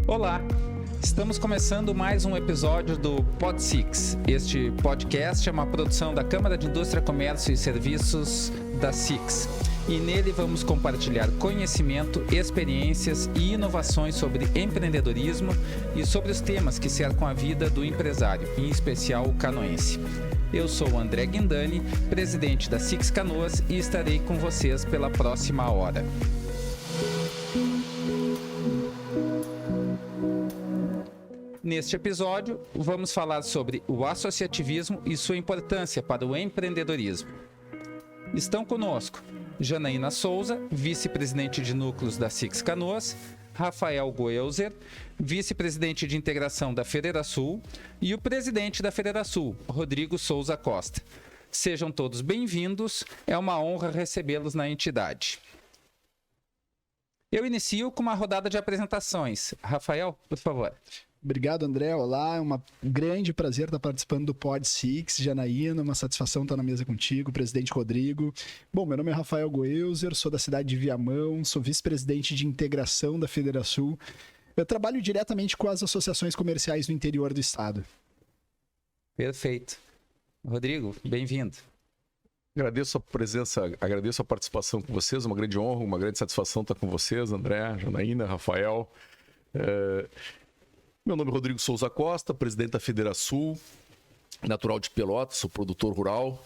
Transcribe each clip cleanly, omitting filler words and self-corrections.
Olá, estamos começando mais um episódio do Pod Six. Este podcast é uma produção da Câmara de Indústria, Comércio e Serviços da Six. E nele vamos compartilhar conhecimento, experiências e inovações sobre empreendedorismo e sobre os temas que cercam a vida do empresário, em especial o canoense. Eu sou o André Guindani, presidente da Six Canoas, e estarei com vocês pela próxima hora. Neste episódio, vamos falar sobre o associativismo e sua importância para o empreendedorismo. Estão conosco Janaína Souza, vice-presidente de núcleos da Six Canoas, Rafael Goelzer, vice-presidente de integração da Federasul, e o presidente da Federasul, Rodrigo Souza Costa. Sejam todos bem-vindos, é uma honra recebê-los na entidade. Eu inicio com uma rodada de apresentações. Rafael, por favor. Obrigado, André. Olá, é um grande prazer estar participando do Pod Six. Janaína, uma satisfação estar na mesa contigo, presidente Rodrigo. Bom, meu nome é Rafael Goelzer, sou da cidade de Viamão, sou vice-presidente de integração da Federasul. Eu trabalho diretamente com as associações comerciais do interior do estado. Perfeito. Rodrigo, bem-vindo. Agradeço a presença, agradeço a participação com vocês, uma grande honra, uma grande satisfação estar com vocês, André, Janaína, Rafael. Meu nome é Rodrigo Souza Costa, presidente da Federasul, natural de Pelotas, sou produtor rural,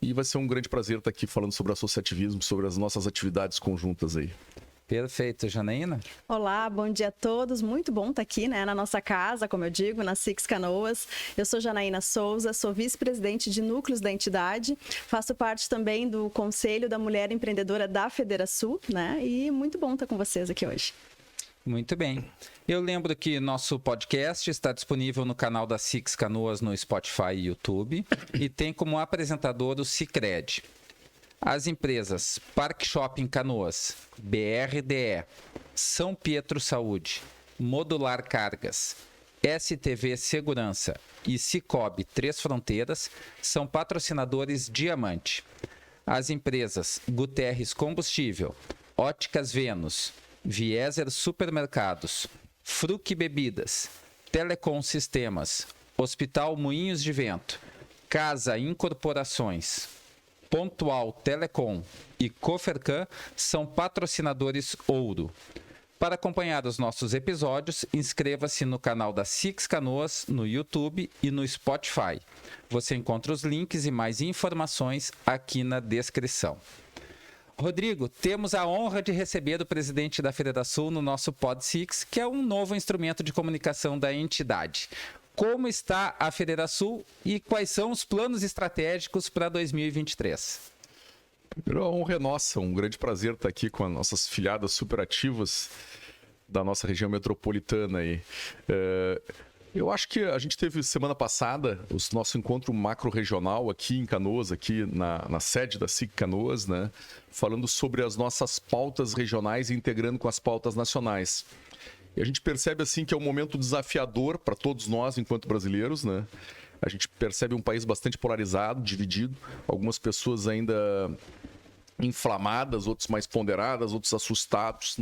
e vai ser um grande prazer estar aqui falando sobre associativismo, sobre as nossas atividades conjuntas aí. Perfeito, Janaína. Olá, bom dia a todos. Muito bom estar aqui, na nossa casa, como eu digo, na Six Canoas. Eu sou Janaína Souza, sou vice-presidente de núcleos da entidade, faço parte também do Conselho da Mulher Empreendedora da Federasul, E muito bom estar com vocês aqui hoje. Muito bem. Eu lembro que nosso podcast está disponível no canal da Six Canoas no Spotify e YouTube e tem como apresentador o Sicredi. As empresas Park Shopping Canoas, BRDE, São Pietro Saúde, Modular Cargas, STV Segurança e Cicobi Três Fronteiras são patrocinadores Diamante. As empresas Guterres Combustível, Óticas Vênus, Vieser Supermercados, Fruc Bebidas, Telecom Sistemas, Hospital Moinhos de Vento, Casa Incorporações, Pontual Telecom e Cofercan são patrocinadores Ouro. Para acompanhar os nossos episódios, inscreva-se no canal da Six Canoas, no YouTube e no Spotify. Você encontra os links e mais informações aqui na descrição. Rodrigo, temos a honra de receber o presidente da Federasul no nosso Pod Six, que é um novo instrumento de comunicação da entidade. Como está a Federasul e quais são os planos estratégicos para 2023? Primeiro, a honra é nossa, um grande prazer estar aqui com as nossas filiadas superativas da nossa região metropolitana aí. Eu acho que a gente teve semana passada o nosso encontro macro-regional aqui em Canoas, aqui na sede da SIC Canoas, falando sobre as nossas pautas regionais e integrando com as pautas nacionais. E a gente percebe assim que é um momento desafiador para todos nós enquanto brasileiros, A gente percebe um país bastante polarizado, dividido, algumas pessoas ainda inflamadas, outros mais ponderadas, outros assustados,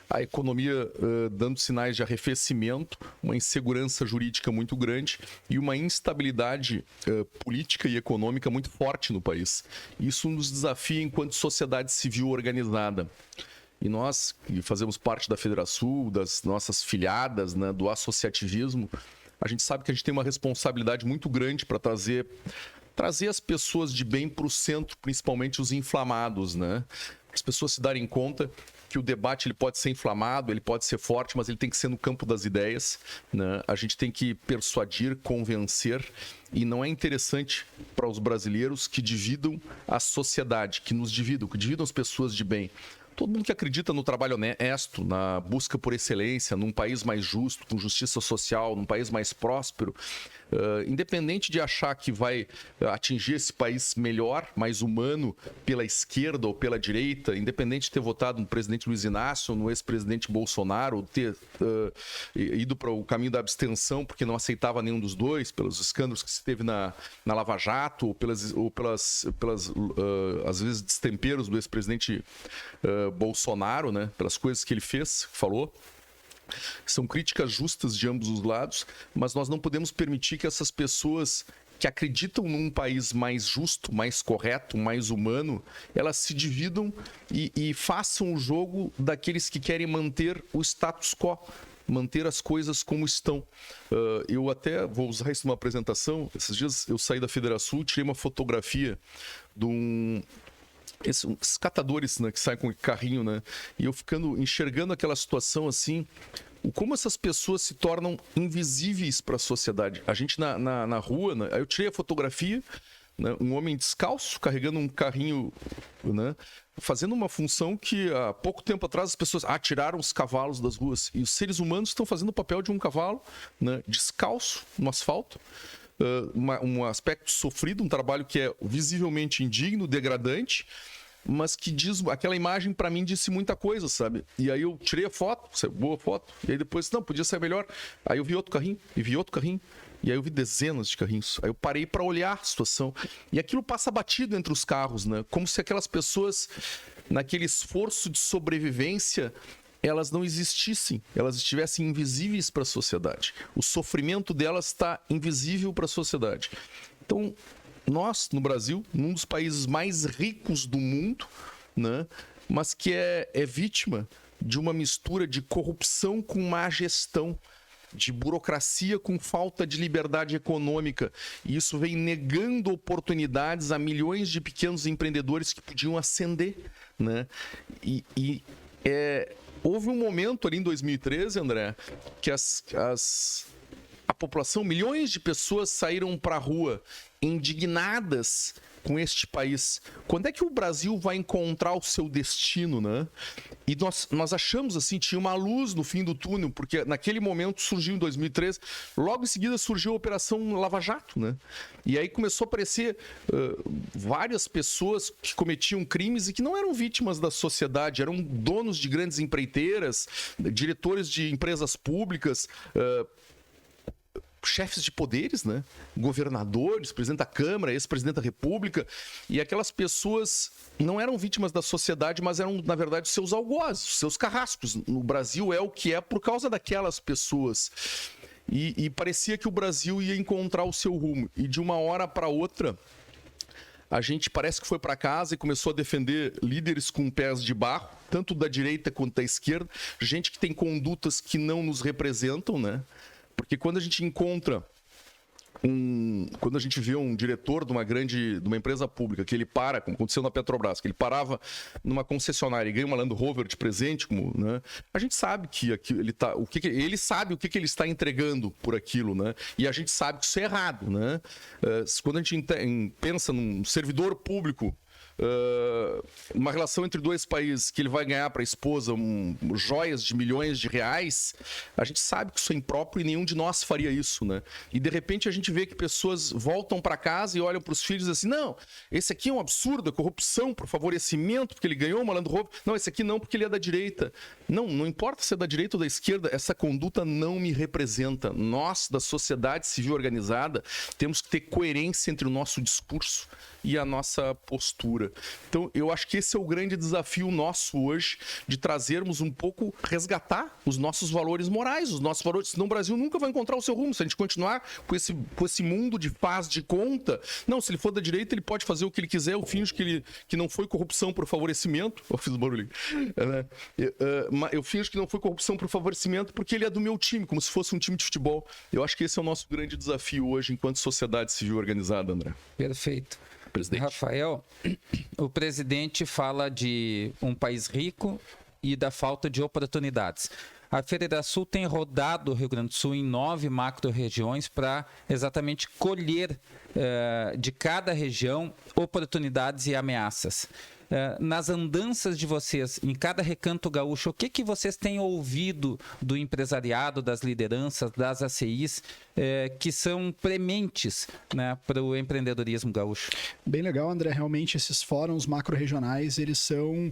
A economia dando sinais de arrefecimento, uma insegurança jurídica muito grande e uma instabilidade política e econômica muito forte no país. Isso nos desafia enquanto sociedade civil organizada. E nós, que fazemos parte da Federasul, das nossas filiadas, do associativismo, a gente sabe que a gente tem uma responsabilidade muito grande para trazer as pessoas de bem para o centro, principalmente os inflamados, As pessoas se darem conta que o debate ele pode ser inflamado, ele pode ser forte, mas ele tem que ser no campo das ideias, A gente tem que persuadir, convencer, e não é interessante para os brasileiros que dividam a sociedade, que dividam as pessoas de bem. Todo mundo que acredita no trabalho honesto, na busca por excelência, num país mais justo, com justiça social, num país mais próspero, independente de achar que vai atingir esse país melhor, mais humano, pela esquerda ou pela direita, independente de ter votado no presidente Luiz Inácio, no ex-presidente Bolsonaro, ou ter ido para o caminho da abstenção porque não aceitava nenhum dos dois, pelos escândalos que se teve na Lava Jato, ou pelas às vezes, destemperos do ex-presidente Bolsonaro, pelas coisas que ele fez, falou. São críticas justas de ambos os lados, mas nós não podemos permitir que essas pessoas que acreditam num país mais justo, mais correto, mais humano, elas se dividam e façam o jogo daqueles que querem manter o status quo, manter as coisas como estão. Eu até vou usar isso numa apresentação. Esses dias eu saí da Federação, tirei uma fotografia de esses catadores, né, que saem com o carrinho, né? E eu enxergando aquela situação assim, como essas pessoas se tornam invisíveis para a sociedade. A gente na rua, né, aí eu tirei a fotografia, né, um homem descalço carregando um carrinho, né, fazendo uma função que há pouco tempo atrás as pessoas tiraram os cavalos das ruas. E os seres humanos estão fazendo o papel de um cavalo, né, descalço no asfalto. Um aspecto sofrido, um trabalho que é visivelmente indigno, degradante, mas que diz, aquela imagem para mim disse muita coisa, sabe? E aí eu tirei a foto, boa foto, e aí depois, não, podia ser melhor. Aí eu vi outro carrinho, e aí eu vi dezenas de carrinhos. Aí eu parei para olhar a situação. E aquilo passa batido entre os carros, né? Como se aquelas pessoas, naquele esforço de sobrevivência, elas não existissem, elas estivessem invisíveis para a sociedade. O sofrimento delas está invisível para a sociedade. Então, nós, no Brasil, num dos países mais ricos do mundo, né, mas que é vítima de uma mistura de corrupção com má gestão, de burocracia com falta de liberdade econômica. E isso vem negando oportunidades a milhões de pequenos empreendedores que podiam ascender, né? Houve um momento ali em 2013, André, que a população, milhões de pessoas saíram para a rua indignadas com este país. Quando é que o Brasil vai encontrar o seu destino, né? E nós achamos assim, tinha uma luz no fim do túnel, porque naquele momento surgiu em 2013, logo em seguida surgiu a Operação Lava Jato, né? E aí começou a aparecer várias pessoas que cometiam crimes e que não eram vítimas da sociedade, eram donos de grandes empreiteiras, diretores de empresas públicas, chefes de poderes, né? Governadores, presidente da Câmara, ex-presidente da República, e aquelas pessoas não eram vítimas da sociedade, mas eram, na verdade, seus algozes, seus carrascos. O Brasil é o que é por causa daquelas pessoas. E parecia que o Brasil ia encontrar o seu rumo. E de uma hora para outra, a gente parece que foi para casa e começou a defender líderes com pés de barro, tanto da direita quanto da esquerda, gente que tem condutas que não nos representam, né? Porque quando a gente encontra quando a gente vê um diretor de uma empresa pública que ele para, como aconteceu na Petrobras, que ele parava numa concessionária e ganha uma Land Rover de presente, né? A gente sabe que ele sabe o que ele está entregando por aquilo, né? E a gente sabe que isso é errado, né? Quando a gente pensa num servidor público, uma relação entre dois países que ele vai ganhar para a esposa joias de milhões de reais, a gente sabe que isso é impróprio e nenhum de nós faria isso, né? E de repente a gente vê que pessoas voltam para casa e olham para os filhos assim, não, esse aqui é um absurdo, é corrupção por favorecimento, porque ele ganhou uma Land Rover. Não, esse aqui não, porque ele é da direita. Não importa se é da direita ou da esquerda, essa conduta não me representa. Nós, da sociedade civil organizada, temos que ter coerência entre o nosso discurso e a nossa postura. Então, eu acho que esse é o grande desafio nosso hoje, de trazermos um pouco, resgatar os nossos valores morais, os nossos valores, senão o Brasil nunca vai encontrar o seu rumo. Se a gente continuar com esse mundo de paz de conta, não, se ele for da direita, ele pode fazer o que ele quiser, eu finjo que não foi corrupção por favorecimento. Eu fiz barulho. Eu finjo que não foi corrupção por favorecimento porque ele é do meu time, como se fosse um time de futebol. Eu acho que esse é o nosso grande desafio hoje, enquanto sociedade civil organizada, André. Perfeito. Presidente. Rafael, o presidente fala de um país rico e da falta de oportunidades. A Federação tem rodado o Rio Grande do Sul em 9 macro-regiões para exatamente colher de cada região oportunidades e ameaças. Nas andanças de vocês, em cada recanto gaúcho, o que vocês têm ouvido do empresariado, das lideranças, das ACIs, que são prementes, né, para o empreendedorismo gaúcho? Bem legal, André. Realmente, esses fóruns macro-regionais, eles são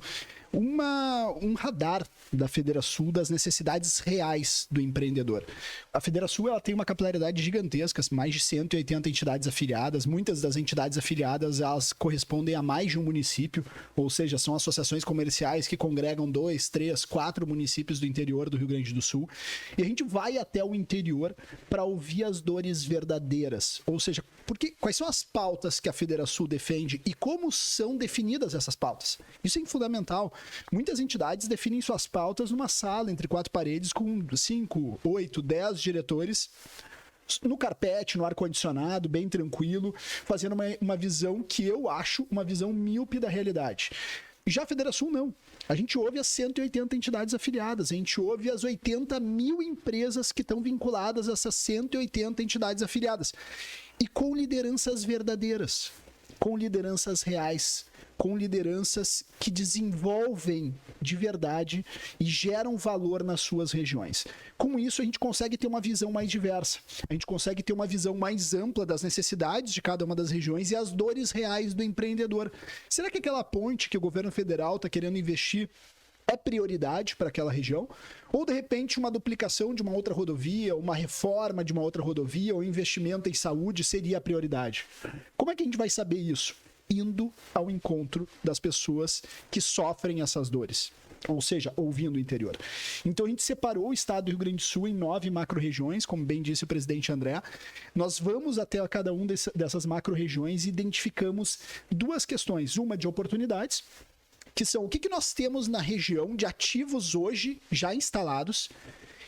um radar da Federação das necessidades reais do empreendedor. A Federação ela tem uma capilaridade gigantesca, mais de 180 entidades afiliadas. Muitas das entidades afiliadas elas correspondem a mais de um município, ou seja, são associações comerciais que congregam 2, 3, 4 municípios do interior do Rio Grande do Sul. E a gente vai até o interior para ouvir as dores verdadeiras, ou seja, quais são as pautas que a Federação defende e como são definidas essas pautas. Isso é fundamental. Muitas entidades definem suas pautas numa sala entre 4 paredes com 5, 8, 10 diretores no carpete, no ar-condicionado, bem tranquilo, fazendo uma visão que eu acho uma visão míope da realidade. Já a Federação não. A gente ouve as 180 entidades afiliadas, a gente ouve as 80 mil empresas que estão vinculadas a essas 180 entidades afiliadas. E com lideranças verdadeiras, com lideranças reais, com lideranças que desenvolvem de verdade e geram valor nas suas regiões. Com isso, a gente consegue ter uma visão mais diversa, a gente consegue ter uma visão mais ampla das necessidades de cada uma das regiões e as dores reais do empreendedor. Será que aquela ponte que o governo federal está querendo investir é prioridade para aquela região? Ou, de repente, uma duplicação de uma outra rodovia, uma reforma de uma outra rodovia, ou investimento em saúde seria a prioridade? Como é que a gente vai saber isso? Indo ao encontro das pessoas que sofrem essas dores. Ou seja, ouvindo o interior. Então, a gente separou o estado do Rio Grande do Sul em 9 macro-regiões, como bem disse o presidente André. Nós vamos até cada uma dessas macro-regiões e identificamos 2 questões. Uma de oportunidades, que são o que nós temos na região de ativos hoje já instalados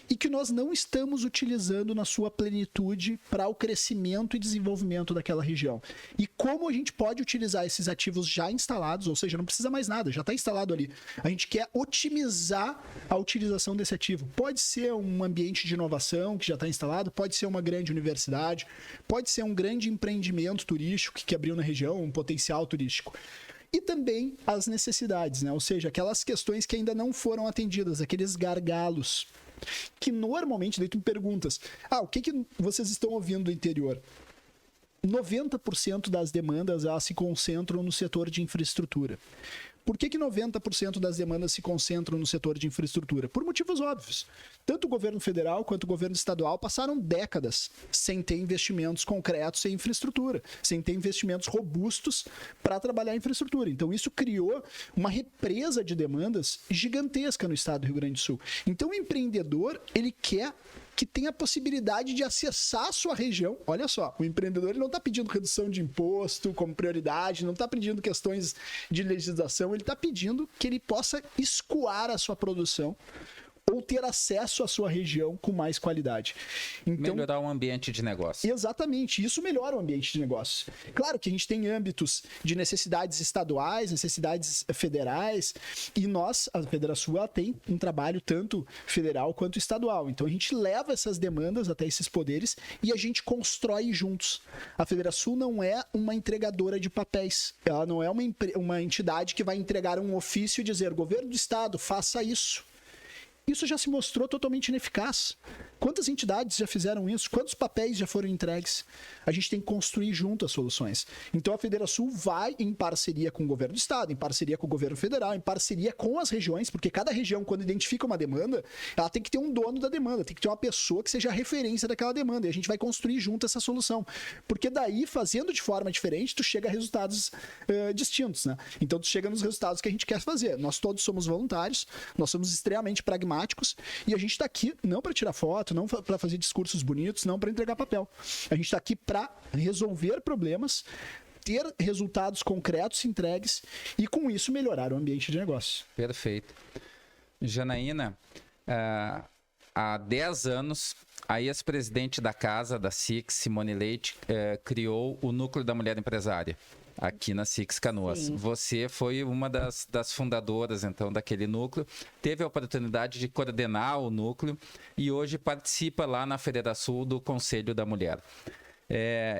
e que nós não estamos utilizando na sua plenitude para o crescimento e desenvolvimento daquela região. E como a gente pode utilizar esses ativos já instalados, ou seja, não precisa mais nada, já está instalado ali. A gente quer otimizar a utilização desse ativo. Pode ser um ambiente de inovação que já está instalado, pode ser uma grande universidade, pode ser um grande empreendimento turístico que abriu na região, um potencial turístico. E também as necessidades, né? Ou seja, aquelas questões que ainda não foram atendidas, aqueles gargalos, que normalmente, daí tu me perguntas, o que vocês estão ouvindo do interior? 90% das demandas elas se concentram no setor de infraestrutura. Por que 90% das demandas se concentram no setor de infraestrutura? Por motivos óbvios. Tanto o governo federal quanto o governo estadual passaram décadas sem ter investimentos concretos em infraestrutura, sem ter investimentos robustos para trabalhar a infraestrutura. Então, isso criou uma represa de demandas gigantesca no estado do Rio Grande do Sul. Então, o empreendedor, ele quer que tem a possibilidade de acessar a sua região. Olha só, o empreendedor ele não está pedindo redução de imposto como prioridade, não está pedindo questões de legislação, ele está pedindo que ele possa escoar a sua produção ou ter acesso à sua região com mais qualidade. Então, melhorar o ambiente de negócio. Exatamente, isso melhora o ambiente de negócio. Claro que a gente tem âmbitos de necessidades estaduais, necessidades federais, e nós, a Federação, ela tem um trabalho tanto federal quanto estadual. Então a gente leva essas demandas até esses poderes e a gente constrói juntos. A Federação não é uma entregadora de papéis, ela não é uma entidade que vai entregar um ofício e dizer, governo do estado, faça isso. Isso já se mostrou totalmente ineficaz. Quantas entidades já fizeram isso? Quantos papéis já foram entregues? A gente tem que construir junto as soluções. Então a Federação vai em parceria com o governo do estado, em parceria com o governo federal, em parceria com as regiões, porque cada região, quando identifica uma demanda, ela tem que ter um dono da demanda, tem que ter uma pessoa que seja a referência daquela demanda. E a gente vai construir junto essa solução. Porque daí, fazendo de forma diferente, tu chega a resultados distintos, né? Então tu chega nos resultados que a gente quer fazer. Nós todos somos voluntários, nós somos extremamente pragmáticos e a gente está aqui não para tirar foto, não para fazer discursos bonitos, não para entregar papel. A gente está aqui para resolver problemas, ter resultados concretos entregues e, com isso, melhorar o ambiente de negócio. Perfeito. Janaína, há 10 anos, a ex-presidente da casa, da SIC, Simone Leite, criou o Núcleo da Mulher Empresária, aqui na SIC Canoas. Sim. Você foi uma das fundadoras, então, daquele núcleo, teve a oportunidade de coordenar o núcleo e hoje participa lá na Federação do Conselho da Mulher.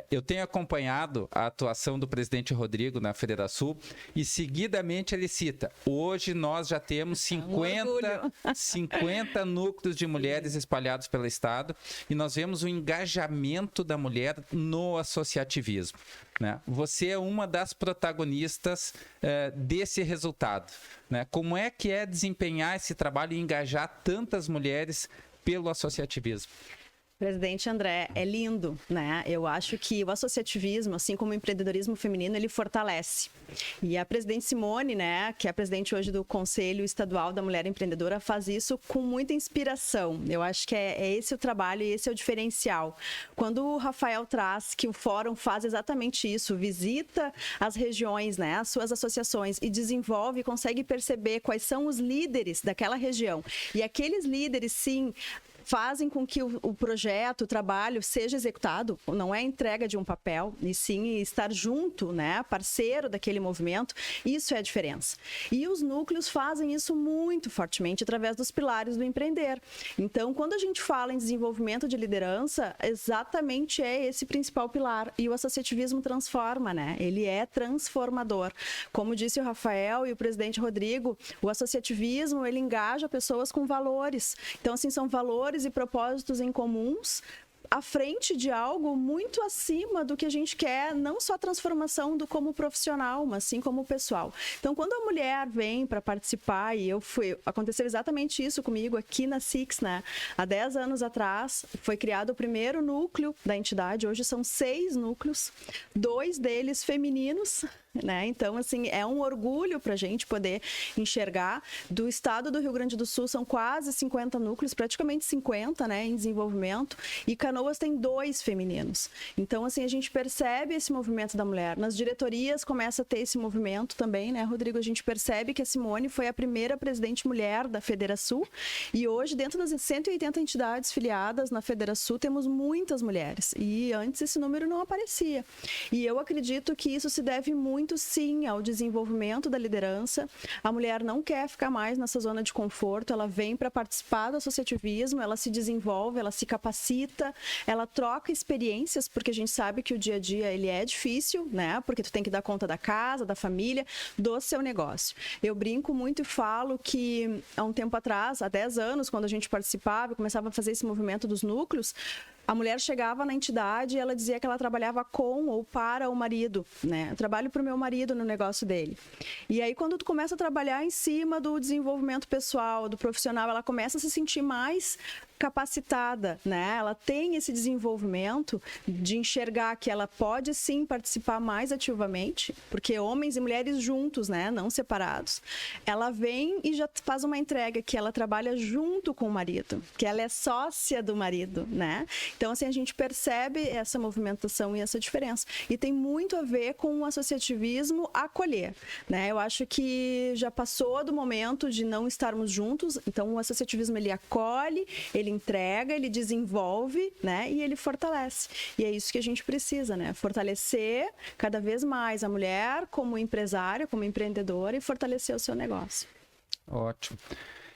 Eu tenho acompanhado a atuação do presidente Rodrigo na Federação e seguidamente ele cita: hoje nós já temos 50 núcleos de mulheres espalhados pelo estado e nós vemos o engajamento da mulher no associativismo, né? Você é uma das protagonistas desse resultado, né? Como é que é desempenhar esse trabalho e engajar tantas mulheres pelo associativismo? Presidente André, é lindo, né? Eu acho que o associativismo, assim como o empreendedorismo feminino, ele fortalece. E a presidente Simone, né, que é a presidente hoje do Conselho Estadual da Mulher Empreendedora, faz isso com muita inspiração. Eu acho que é esse o trabalho e esse é o diferencial. Quando o Rafael traz que o fórum faz exatamente isso, visita as regiões, né, as suas associações e desenvolve, consegue perceber quais são os líderes daquela região. E aqueles líderes, sim, fazem com que o projeto, o trabalho seja executado, não é entrega de um papel, e sim estar junto, né, parceiro daquele movimento, isso é a diferença. E os núcleos fazem isso muito fortemente através dos pilares do empreender. Então, quando a gente fala em desenvolvimento de liderança, exatamente é esse principal pilar, e o associativismo transforma, né? Ele é transformador. Como disse o Rafael e o presidente Rodrigo, o associativismo, ele engaja pessoas com valores. Então, assim, são valores e propósitos em comuns à frente de algo muito acima do que a gente quer, não só a transformação do como profissional, mas sim como pessoal. Então, quando a mulher vem para participar, e aconteceu exatamente isso comigo aqui na Six, né? Há 10 anos atrás, foi criado o primeiro núcleo da entidade, hoje são 6 núcleos, 2 deles femininos, né? Então, assim, é um orgulho para a gente poder enxergar. Do estado do Rio Grande do Sul são quase 50 núcleos, praticamente 50, né, em desenvolvimento, e Canoas tem 2 femininos. Então, assim, a gente percebe esse movimento da mulher. Nas diretorias começa a ter esse movimento também, né, Rodrigo? A gente percebe que a Simone foi a primeira presidente mulher da Federação e hoje, dentro das 180 entidades filiadas na Federação, temos muitas mulheres. E antes esse número não aparecia. E eu acredito que isso se deve muito, sim, ao desenvolvimento da liderança. A mulher não quer ficar mais nessa zona de conforto, ela vem para participar do associativismo, ela se desenvolve, ela se capacita, ela troca experiências, porque a gente sabe que o dia a dia ele é difícil, né? Porque tu tem que dar conta da casa, da família, do seu negócio. Eu brinco muito e falo que há um tempo atrás, há 10 anos, quando a gente participava e começava a fazer esse movimento dos núcleos, a mulher chegava na entidade e ela dizia que ela trabalhava com ou para o marido, né? Eu trabalho para o meu marido no negócio dele. E aí, quando tu começa a trabalhar em cima do desenvolvimento pessoal, do profissional, ela começa a se sentir mais capacitada, né? Ela tem esse desenvolvimento de enxergar que ela pode sim participar mais ativamente, porque homens e mulheres juntos, né? Não separados. Ela vem e já faz uma entrega que ela trabalha junto com o marido, que ela é sócia do marido, né? Então, assim, a gente percebe essa movimentação e essa diferença. E tem muito a ver com o associativismo acolher, né? Eu acho que já passou do momento de não estarmos juntos, então o associativismo ele acolhe, ele entrega, ele desenvolve, né? E ele fortalece. E é isso que a gente precisa, né? Fortalecer cada vez mais a mulher como empresária, como empreendedora e fortalecer o seu negócio. Ótimo.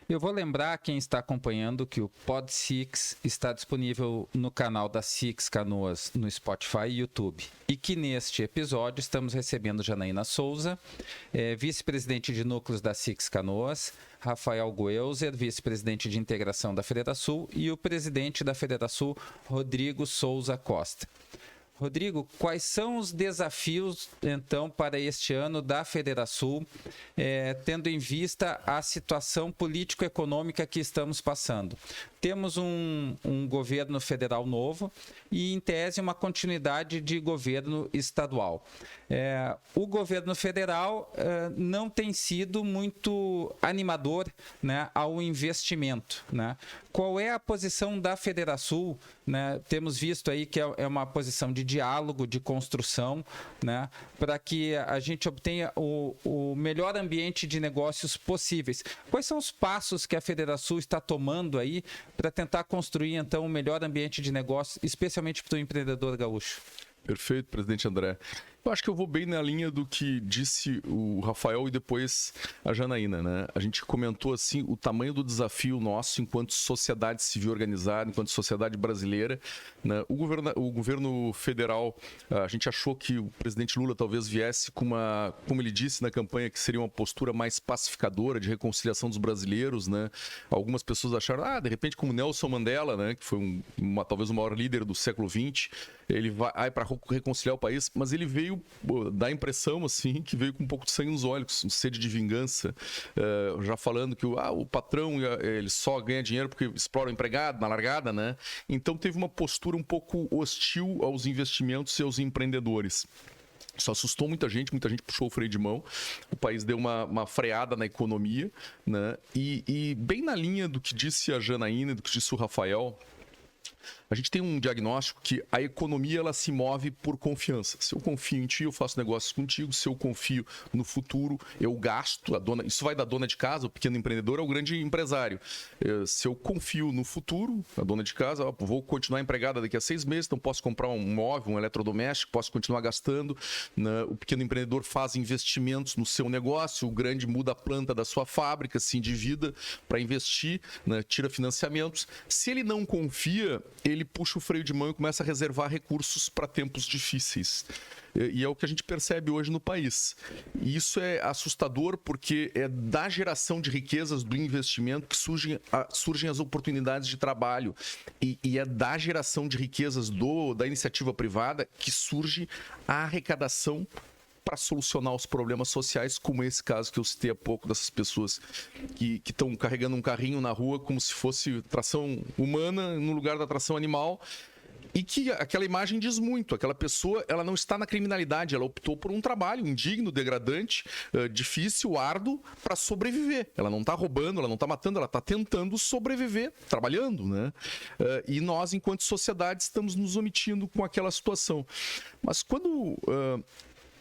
Eu vou lembrar quem está acompanhando que o Pod Six está disponível no canal da Six Canoas no Spotify e YouTube. E que neste episódio estamos recebendo Janaína Souza, vice-presidente de núcleos da Six Canoas, Rafael Goelzer, vice-presidente de integração da Federação, e o presidente da Federação, Rodrigo Souza Costa. Rodrigo, quais são os desafios, então, para este ano da Federação, tendo em vista a situação político-econômica que estamos passando? Temos um governo federal novo e, em tese, uma continuidade de governo estadual. O governo federal não tem sido muito animador, né, ao investimento, né? Qual é a posição da Federação, né? Temos visto aí que é uma posição de diálogo, de construção, né, para que a gente obtenha o melhor ambiente de negócios possíveis. Quais são os passos que a Federação está tomando aí para tentar construir, então, o melhor ambiente de negócio, especialmente para o empreendedor gaúcho? Perfeito, presidente André. Eu acho que eu vou bem na linha do que disse o Rafael e depois a Janaína, né? A gente comentou assim o tamanho do desafio nosso enquanto sociedade civil organizada, enquanto sociedade brasileira, né? O governo federal, a gente achou que o presidente Lula talvez viesse com uma, como ele disse na campanha, que seria uma postura mais pacificadora de reconciliação dos brasileiros, né? Algumas pessoas acharam, de repente como Nelson Mandela, né? Que foi talvez o maior líder do século XX, ele vai para reconciliar o país, mas ele veio, dá a impressão assim, que veio com um pouco de sangue nos olhos, sede de vingança, já falando que o patrão ele só ganha dinheiro porque explora o empregado na largada, né? Então teve uma postura um pouco hostil aos investimentos e aos empreendedores. Isso assustou muita gente puxou o freio de mão, o país deu uma freada na economia, né? E bem na linha do que disse a Janaína e do que disse o Rafael, a gente tem um diagnóstico que a economia ela se move por confiança. Se eu confio em ti, eu faço negócios contigo. Se eu confio no futuro, eu gasto. Isso vai da dona de casa, o pequeno empreendedor, ao grande empresário. Se eu confio no futuro, a dona de casa, vou continuar empregada daqui a 6 meses, então posso comprar um móvel, um eletrodoméstico, posso continuar gastando. O pequeno empreendedor faz investimentos no seu negócio, o grande muda a planta da sua fábrica, se endivida para investir, né? Tira financiamentos. Se ele não confia, ele puxa o freio de mão e começa a reservar recursos para tempos difíceis. E é o que a gente percebe hoje no país. E isso é assustador porque é da geração de riquezas, do investimento, que surgem as oportunidades de trabalho. E é da geração de riquezas da iniciativa privada que surge a arrecadação para solucionar os problemas sociais, como esse caso que eu citei há pouco, dessas pessoas que estão carregando um carrinho na rua como se fosse tração humana no lugar da tração animal, e que aquela imagem diz muito. Aquela pessoa, ela não está na criminalidade, ela optou por um trabalho indigno, degradante, difícil, árduo, para sobreviver. Ela não está roubando, ela não está matando, ela está tentando sobreviver, trabalhando, né? E nós, enquanto sociedade, estamos nos omitindo com aquela situação. Mas quando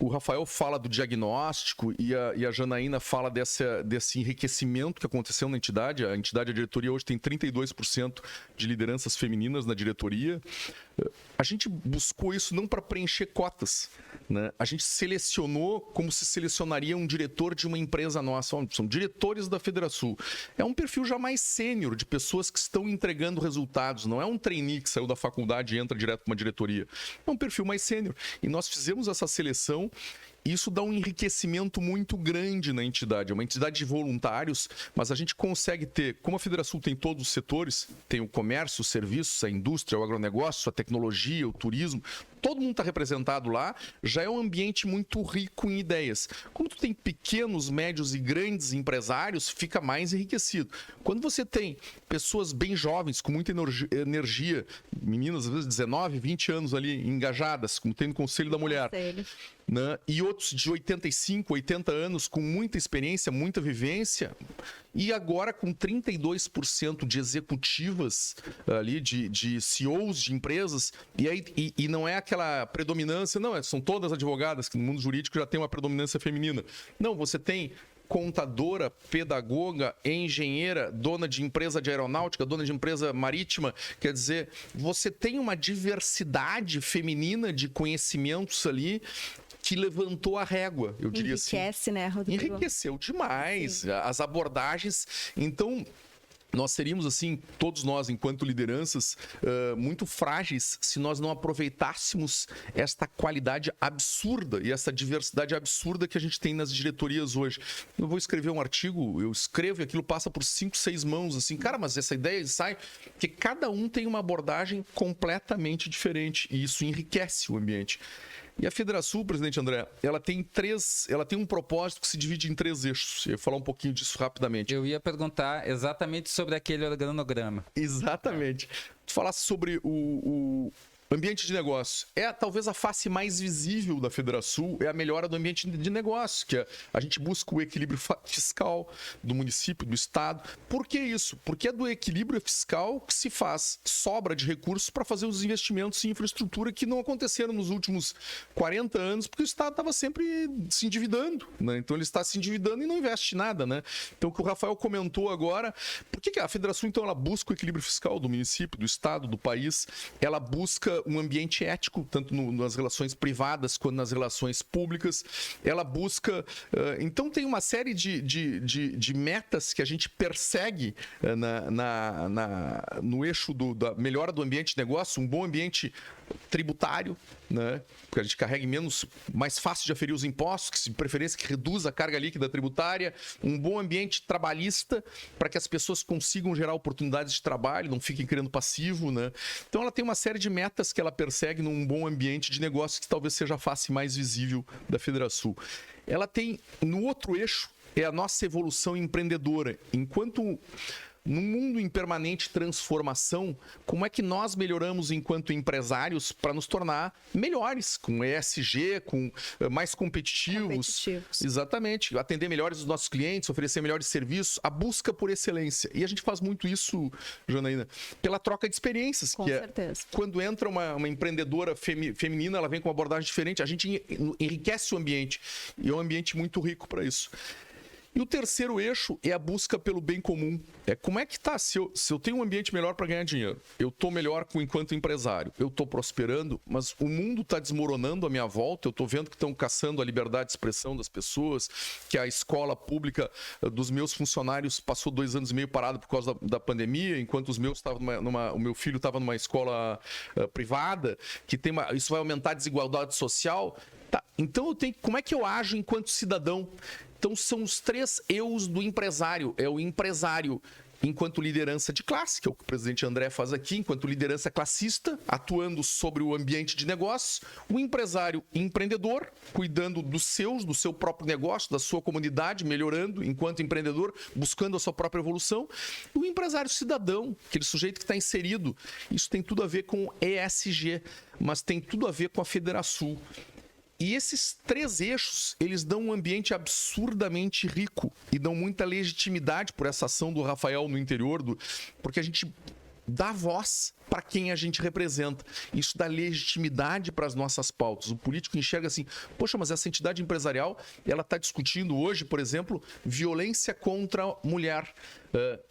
o Rafael fala do diagnóstico e a Janaína fala desse enriquecimento que aconteceu na entidade. A entidade, a diretoria, hoje tem 32% de lideranças femininas na diretoria. A gente buscou isso não para preencher cotas, né? A gente selecionou como se selecionaria um diretor de uma empresa nossa. São diretores da Federação. É um perfil já mais sênior, de pessoas que estão entregando resultados. Não é um trainee que saiu da faculdade e entra direto para uma diretoria. É um perfil mais sênior. E nós fizemos essa seleção. Isso dá um enriquecimento muito grande na entidade. É uma entidade de voluntários, mas a gente consegue ter, como a Federação tem todos os setores, tem o comércio, os serviços, a indústria, o agronegócio, a tecnologia, o turismo, todo mundo está representado lá, já é um ambiente muito rico em ideias. Como tu tem pequenos, médios e grandes empresários, fica mais enriquecido. Quando você tem pessoas bem jovens, com muita energia, meninas às vezes 19, 20 anos ali, engajadas, como tem no Conselho da Mulher, né? E outros de 85, 80 anos com muita experiência, muita vivência, e agora com 32% de executivas ali, de CEOs de empresas, e não é aquela predominância, não, são todas advogadas, que no mundo jurídico já tem uma predominância feminina. Não, você tem contadora, pedagoga, engenheira, dona de empresa de aeronáutica, dona de empresa marítima. Quer dizer, você tem uma diversidade feminina de conhecimentos ali que levantou a régua, eu diria assim. Enriquece, né, Rodrigo? Enriqueceu demais as abordagens. Então, nós seríamos, assim, todos nós, enquanto lideranças, muito frágeis se nós não aproveitássemos esta qualidade absurda e essa diversidade absurda que a gente tem nas diretorias hoje. Eu vou escrever um artigo, eu escrevo e aquilo passa por 5, 6 mãos, assim, cara, mas essa ideia sai... Porque cada um tem uma abordagem completamente diferente e isso enriquece o ambiente. E a Federação, presidente André, ela tem um propósito que se divide em 3 eixos. Eu ia falar um pouquinho disso rapidamente. Eu ia perguntar exatamente sobre aquele organograma. Exatamente. Tu falasse sobre o ambiente de negócio. É talvez a face mais visível da Federação, é a melhora do ambiente de negócio, que a gente busca o equilíbrio fiscal do município, do estado. Por que isso? Porque é do equilíbrio fiscal que se faz sobra de recursos para fazer os investimentos em infraestrutura que não aconteceram nos últimos 40 anos, porque o estado estava sempre se endividando, né? Então ele está se endividando e não investe nada, né? Então o que o Rafael comentou agora, por que a Federação então ela busca o equilíbrio fiscal do município, do estado, do país? Ela busca um ambiente ético, tanto nas relações privadas quanto nas relações públicas. Ela busca... então, tem uma série de metas que a gente persegue no eixo da melhora do ambiente de negócio, um bom ambiente tributário, né? Porque a gente carregue mais fácil de aferir os impostos, de preferência que reduza a carga líquida tributária, um bom ambiente trabalhista para que as pessoas consigam gerar oportunidades de trabalho, não fiquem criando passivo, né? Então ela tem uma série de metas que ela persegue num bom ambiente de negócio, que talvez seja a face mais visível da Federação. Ela tem, no outro eixo, é a nossa evolução empreendedora. Enquanto num mundo em permanente transformação, como é que nós melhoramos enquanto empresários para nos tornar melhores, com ESG, com mais competitivos. Exatamente. Atender melhores os nossos clientes, oferecer melhores serviços, a busca por excelência. E a gente faz muito isso, Janaína, pela troca de experiências. Com certeza. Quando entra uma empreendedora feminina, ela vem com uma abordagem diferente, a gente enriquece o ambiente. E é um ambiente muito rico para isso. E o terceiro eixo é a busca pelo bem comum. Como é que tá? Se eu tenho um ambiente melhor para ganhar dinheiro, eu estou melhor enquanto empresário, eu estou prosperando, mas o mundo está desmoronando à minha volta, eu estou vendo que estão caçando a liberdade de expressão das pessoas, que a escola pública dos meus funcionários passou 2 anos e meio parado por causa da pandemia, enquanto os meus o meu filho estava numa escola privada, que isso vai aumentar a desigualdade social. Tá, então como é que eu ajo enquanto cidadão? Então são os 3 eus do empresário. É o empresário enquanto liderança de classe, que é o que o presidente André faz aqui, enquanto liderança classista, atuando sobre o ambiente de negócios, o empresário empreendedor, cuidando do seu próprio negócio, da sua comunidade, melhorando enquanto empreendedor, buscando a sua própria evolução, e o empresário cidadão, aquele sujeito que está inserido. Isso tem tudo a ver com ESG, mas tem tudo a ver com a Federação. E esses 3 eixos, eles dão um ambiente absurdamente rico e dão muita legitimidade por essa ação do Rafael no interior, porque a gente dá voz para quem a gente representa. Isso dá legitimidade para as nossas pautas. O político enxerga assim, poxa, mas essa entidade empresarial, ela está discutindo hoje, por exemplo, violência contra a mulher.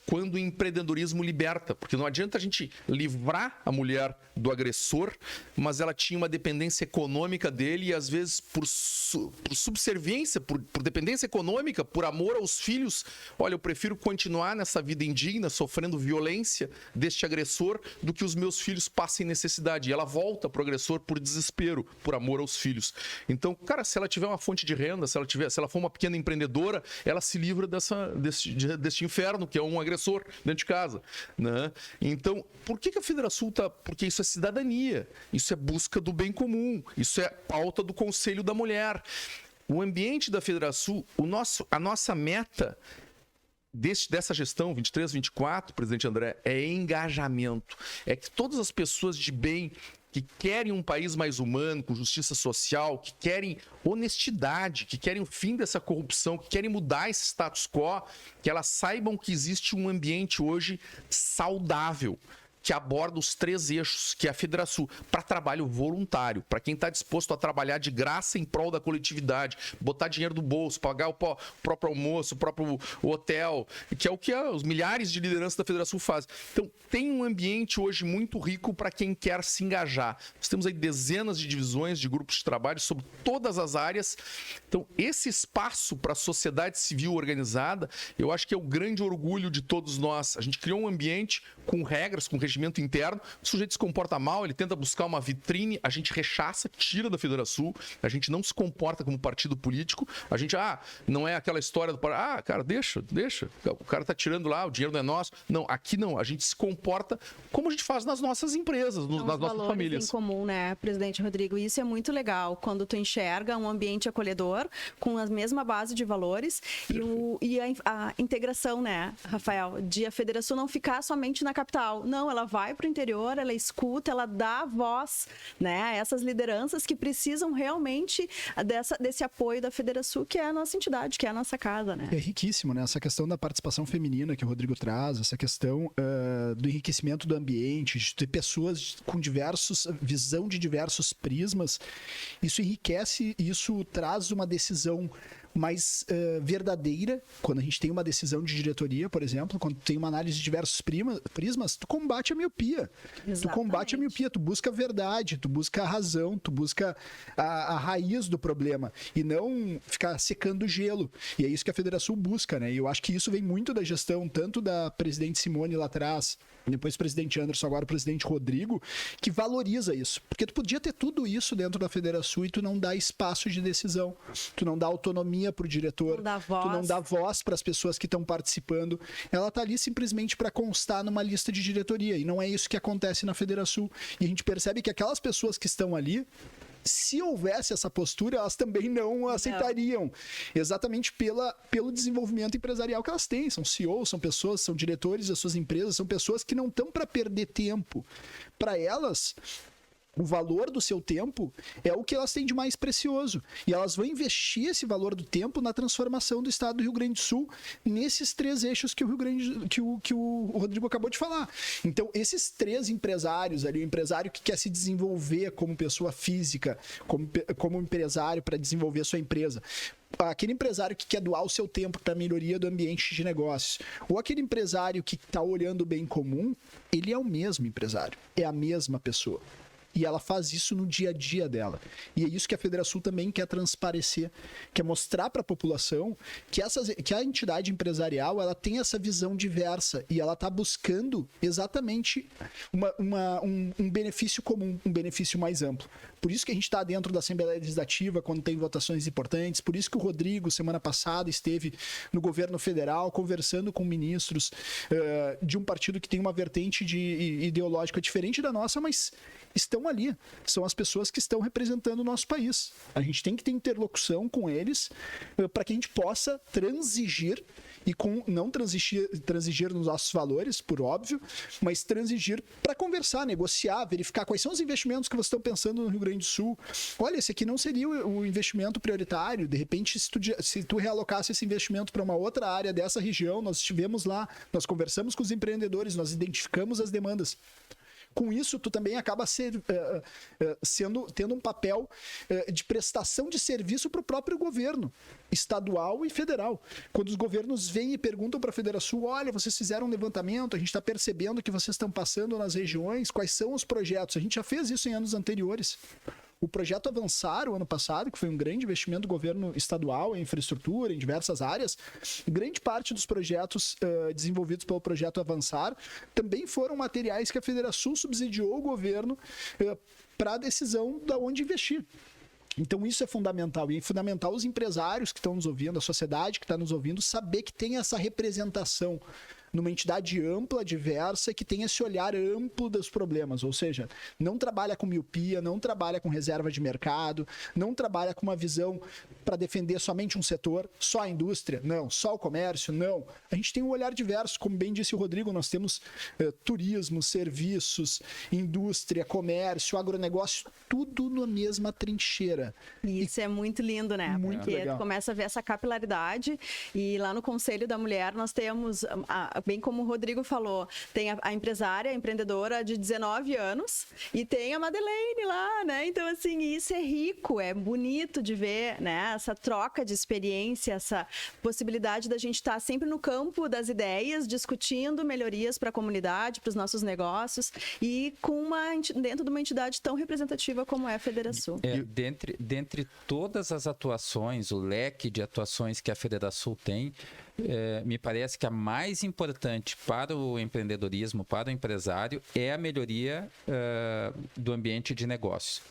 Quando o empreendedorismo liberta, porque não adianta a gente livrar a mulher do agressor, mas ela tinha uma dependência econômica dele e às vezes por subserviência, por dependência econômica, por amor aos filhos, olha, eu prefiro continuar nessa vida indigna, sofrendo violência deste agressor, do que os meus filhos passem necessidade. E ela volta pro agressor por desespero, por amor aos filhos. Então, cara, se ela tiver uma fonte de renda, se ela for uma pequena empreendedora, ela se livra deste inferno, que é um agressor dentro de casa, né? Então, por que a Federação está... Porque isso é cidadania, isso é busca do bem comum, isso é pauta do Conselho da Mulher. O ambiente da Federação, a nossa meta dessa gestão 23-24, presidente André, é engajamento. É que todas as pessoas de bem que querem um país mais humano, com justiça social, que querem honestidade, que querem o fim dessa corrupção, que querem mudar esse status quo, que elas saibam que existe um ambiente hoje saudável, que aborda os 3 eixos, que é a Federação, para trabalho voluntário, para quem está disposto a trabalhar de graça em prol da coletividade, botar dinheiro do bolso, pagar o próprio almoço, o próprio hotel, que é o que os milhares de lideranças da Federação fazem. Então, tem um ambiente hoje muito rico para quem quer se engajar. Nós temos aí dezenas de divisões, de grupos de trabalho sobre todas as áreas. Então, esse espaço para a sociedade civil organizada, eu acho que é o grande orgulho de todos nós. A gente criou um ambiente com regras, com regimento interno, o sujeito se comporta mal, ele tenta buscar uma vitrine, a gente rechaça, tira da Federação, a gente não se comporta como partido político, a gente, não é aquela história do cara, deixa, o cara tá tirando lá, o dinheiro não é nosso. Não, aqui não, a gente se comporta como a gente faz nas nossas empresas, nas nossas famílias. Em comum, né, presidente Rodrigo? Isso é muito legal, quando tu enxerga um ambiente acolhedor, com a mesma base de valores, e a integração, né, Rafael, de a Federação não ficar somente na capital. Não, ela vai para o interior, ela escuta, ela dá voz, né, a essas lideranças que precisam realmente desse apoio da Federação, que é a nossa entidade, que é a nossa casa, né? É riquíssimo, né? Essa questão da participação feminina que o Rodrigo traz, essa questão do enriquecimento do ambiente, de ter pessoas com visão de diversos prismas, isso enriquece, isso traz uma decisão mais verdadeira. Quando a gente tem uma decisão de diretoria, por exemplo, quando tem uma análise de diversos prismas, tu combate a miopia. Exatamente. Tu combate a miopia, tu busca a verdade, tu busca a razão, tu busca a raiz do problema e não ficar secando o gelo. E é isso que a Federação busca, né? E eu acho que isso vem muito da gestão, tanto da presidente Simone lá atrás, depois o presidente Anderson, agora o presidente Rodrigo, que valoriza isso. Porque tu podia ter tudo isso dentro da Federação e tu não dá espaço de decisão, tu não dá autonomia pro diretor, não dá voz. tu não dá voz para as pessoas que estão participando. Ela tá ali simplesmente para constar numa lista de diretoria, e não é isso que acontece na Federação. E a gente percebe que aquelas pessoas que estão ali, se houvesse essa postura, elas também não aceitariam. Exatamente pelo desenvolvimento empresarial que elas têm. São CEOs, são pessoas, são diretores das suas empresas, são pessoas que não estão para perder tempo. Para elas, o valor do seu tempo é o que elas têm de mais precioso. E elas vão investir esse valor do tempo na transformação do estado do Rio Grande do Sul nesses 3 eixos que o Rodrigo acabou de falar. Então, esses 3 empresários ali, o empresário que quer se desenvolver como pessoa física, como empresário para desenvolver a sua empresa, aquele empresário que quer doar o seu tempo para a melhoria do ambiente de negócios, ou aquele empresário que está olhando o bem comum, ele é o mesmo empresário, é a mesma pessoa. E ela faz isso no dia a dia dela. E é isso que a Federação também quer transparecer, quer mostrar para a população que a entidade empresarial ela tem essa visão diversa e ela está buscando exatamente um benefício comum, um benefício mais amplo. Por isso que a gente está dentro da Assembleia Legislativa quando tem votações importantes, por isso que o Rodrigo, semana passada, esteve no governo federal conversando com ministros de um partido que tem uma vertente ideológica diferente da nossa, mas estão ali, são as pessoas que estão representando o nosso país. A gente tem que ter interlocução com eles para que a gente possa transigir e não transigir nos nossos valores, por óbvio, mas transigir para conversar, negociar, verificar quais são os investimentos que vocês estão pensando no Rio Grande do Sul. Olha, esse aqui não seria o investimento prioritário, de repente se tu realocasse esse investimento para uma outra área dessa região, nós estivemos lá, nós conversamos com os empreendedores, nós identificamos as demandas. Com isso, tu também acaba tendo um papel de prestação de serviço para o próprio governo, estadual e federal. Quando os governos vêm e perguntam para a Federação, olha, vocês fizeram um levantamento, a gente está percebendo que vocês estão passando nas regiões, quais são os projetos? A gente já fez isso em anos anteriores. O projeto Avançar, o ano passado, que foi um grande investimento do governo estadual em infraestrutura, em diversas áreas, grande parte dos projetos desenvolvidos pelo projeto Avançar também foram materiais que a Federação subsidiou o governo para a decisão de onde investir. Então isso é fundamental, e é fundamental os empresários que estão nos ouvindo, a sociedade que está nos ouvindo, saber que tem essa representação numa entidade ampla, diversa, que tem esse olhar amplo dos problemas, ou seja, não trabalha com miopia, não trabalha com reserva de mercado, não trabalha com uma visão para defender somente um setor, só a indústria, não, só o comércio, não. A gente tem um olhar diverso, como bem disse o Rodrigo, nós temos turismo, serviços, indústria, comércio, agronegócio, tudo na mesma trincheira. Isso é muito lindo, né? Muito Porque legal. tu começa a ver essa capilaridade e lá no Conselho da Mulher nós temos, bem como o Rodrigo falou, tem a empresária, a empreendedora de 19 anos e tem a Madeleine lá, né? Então, assim, isso é rico, é bonito de ver, né? Essa troca de experiência, essa possibilidade da gente estar sempre no campo das ideias, discutindo melhorias para a comunidade, para os nossos negócios e dentro de uma entidade tão representativa como é a Federação. Dentre todas as atuações, o leque de atuações que a Federação tem, me parece que a mais importante para o empreendedorismo, para o empresário, é a melhoria do ambiente de negócio.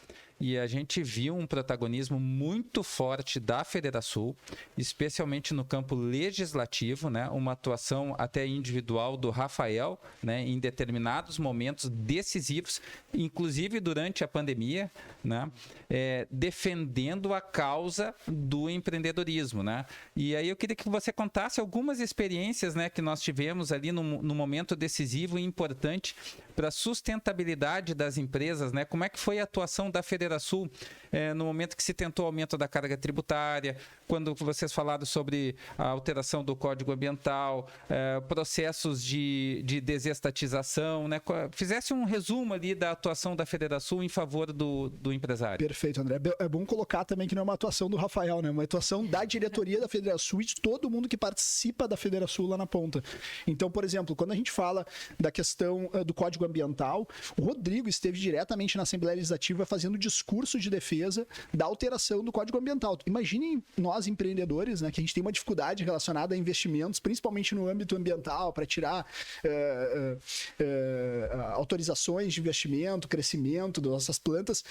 E a gente viu um protagonismo muito forte da Federação, especialmente no campo legislativo, né? Uma atuação até individual do Rafael, né? Em determinados momentos decisivos, inclusive durante a pandemia, né? Defendendo a causa do empreendedorismo, né? E aí eu queria que você contasse algumas experiências, né, que nós tivemos ali no momento decisivo e importante para a sustentabilidade das empresas, né? Como é que foi a atuação da Federação FederaSul, no momento que se tentou aumento da carga tributária, quando vocês falaram sobre a alteração do Código Ambiental, processos de desestatização, né? Fizesse um resumo ali da atuação da FederaSul em favor do empresário. Perfeito, André. É bom colocar também que não é uma atuação do Rafael, né? É uma atuação da diretoria da FederaSul e de todo mundo que participa da FederaSul lá na ponta. Então, por exemplo, quando a gente fala da questão do Código Ambiental, o Rodrigo esteve diretamente na Assembleia Legislativa fazendo discurso de defesa da alteração do Código Ambiental. Imaginem nós, empreendedores, né, que a gente tem uma dificuldade relacionada a investimentos, principalmente no âmbito ambiental, para tirar autorizações de investimento, crescimento das nossas plantas.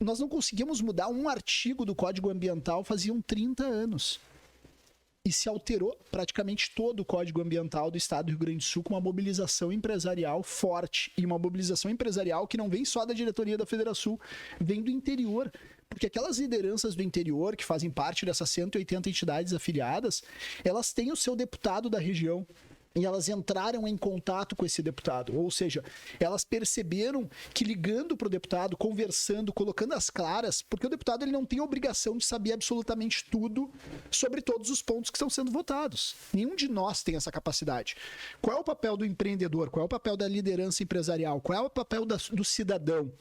Nós não conseguimos mudar um artigo do Código Ambiental faziam 30 anos. E se alterou praticamente todo o Código Ambiental do Estado do Rio Grande do Sul com uma mobilização empresarial forte. E uma mobilização empresarial que não vem só da diretoria da FederaSul, vem do interior. Porque aquelas lideranças do interior, que fazem parte dessas 180 entidades afiliadas, elas têm o seu deputado da região. E elas entraram em contato com esse deputado. Ou seja, elas perceberam que ligando para o deputado, conversando, colocando as claras, porque o deputado ele não tem obrigação de saber absolutamente tudo sobre todos os pontos que estão sendo votados. Nenhum de nós tem essa capacidade. Qual é o papel do empreendedor? Qual é o papel da liderança empresarial? Qual é o papel do cidadão?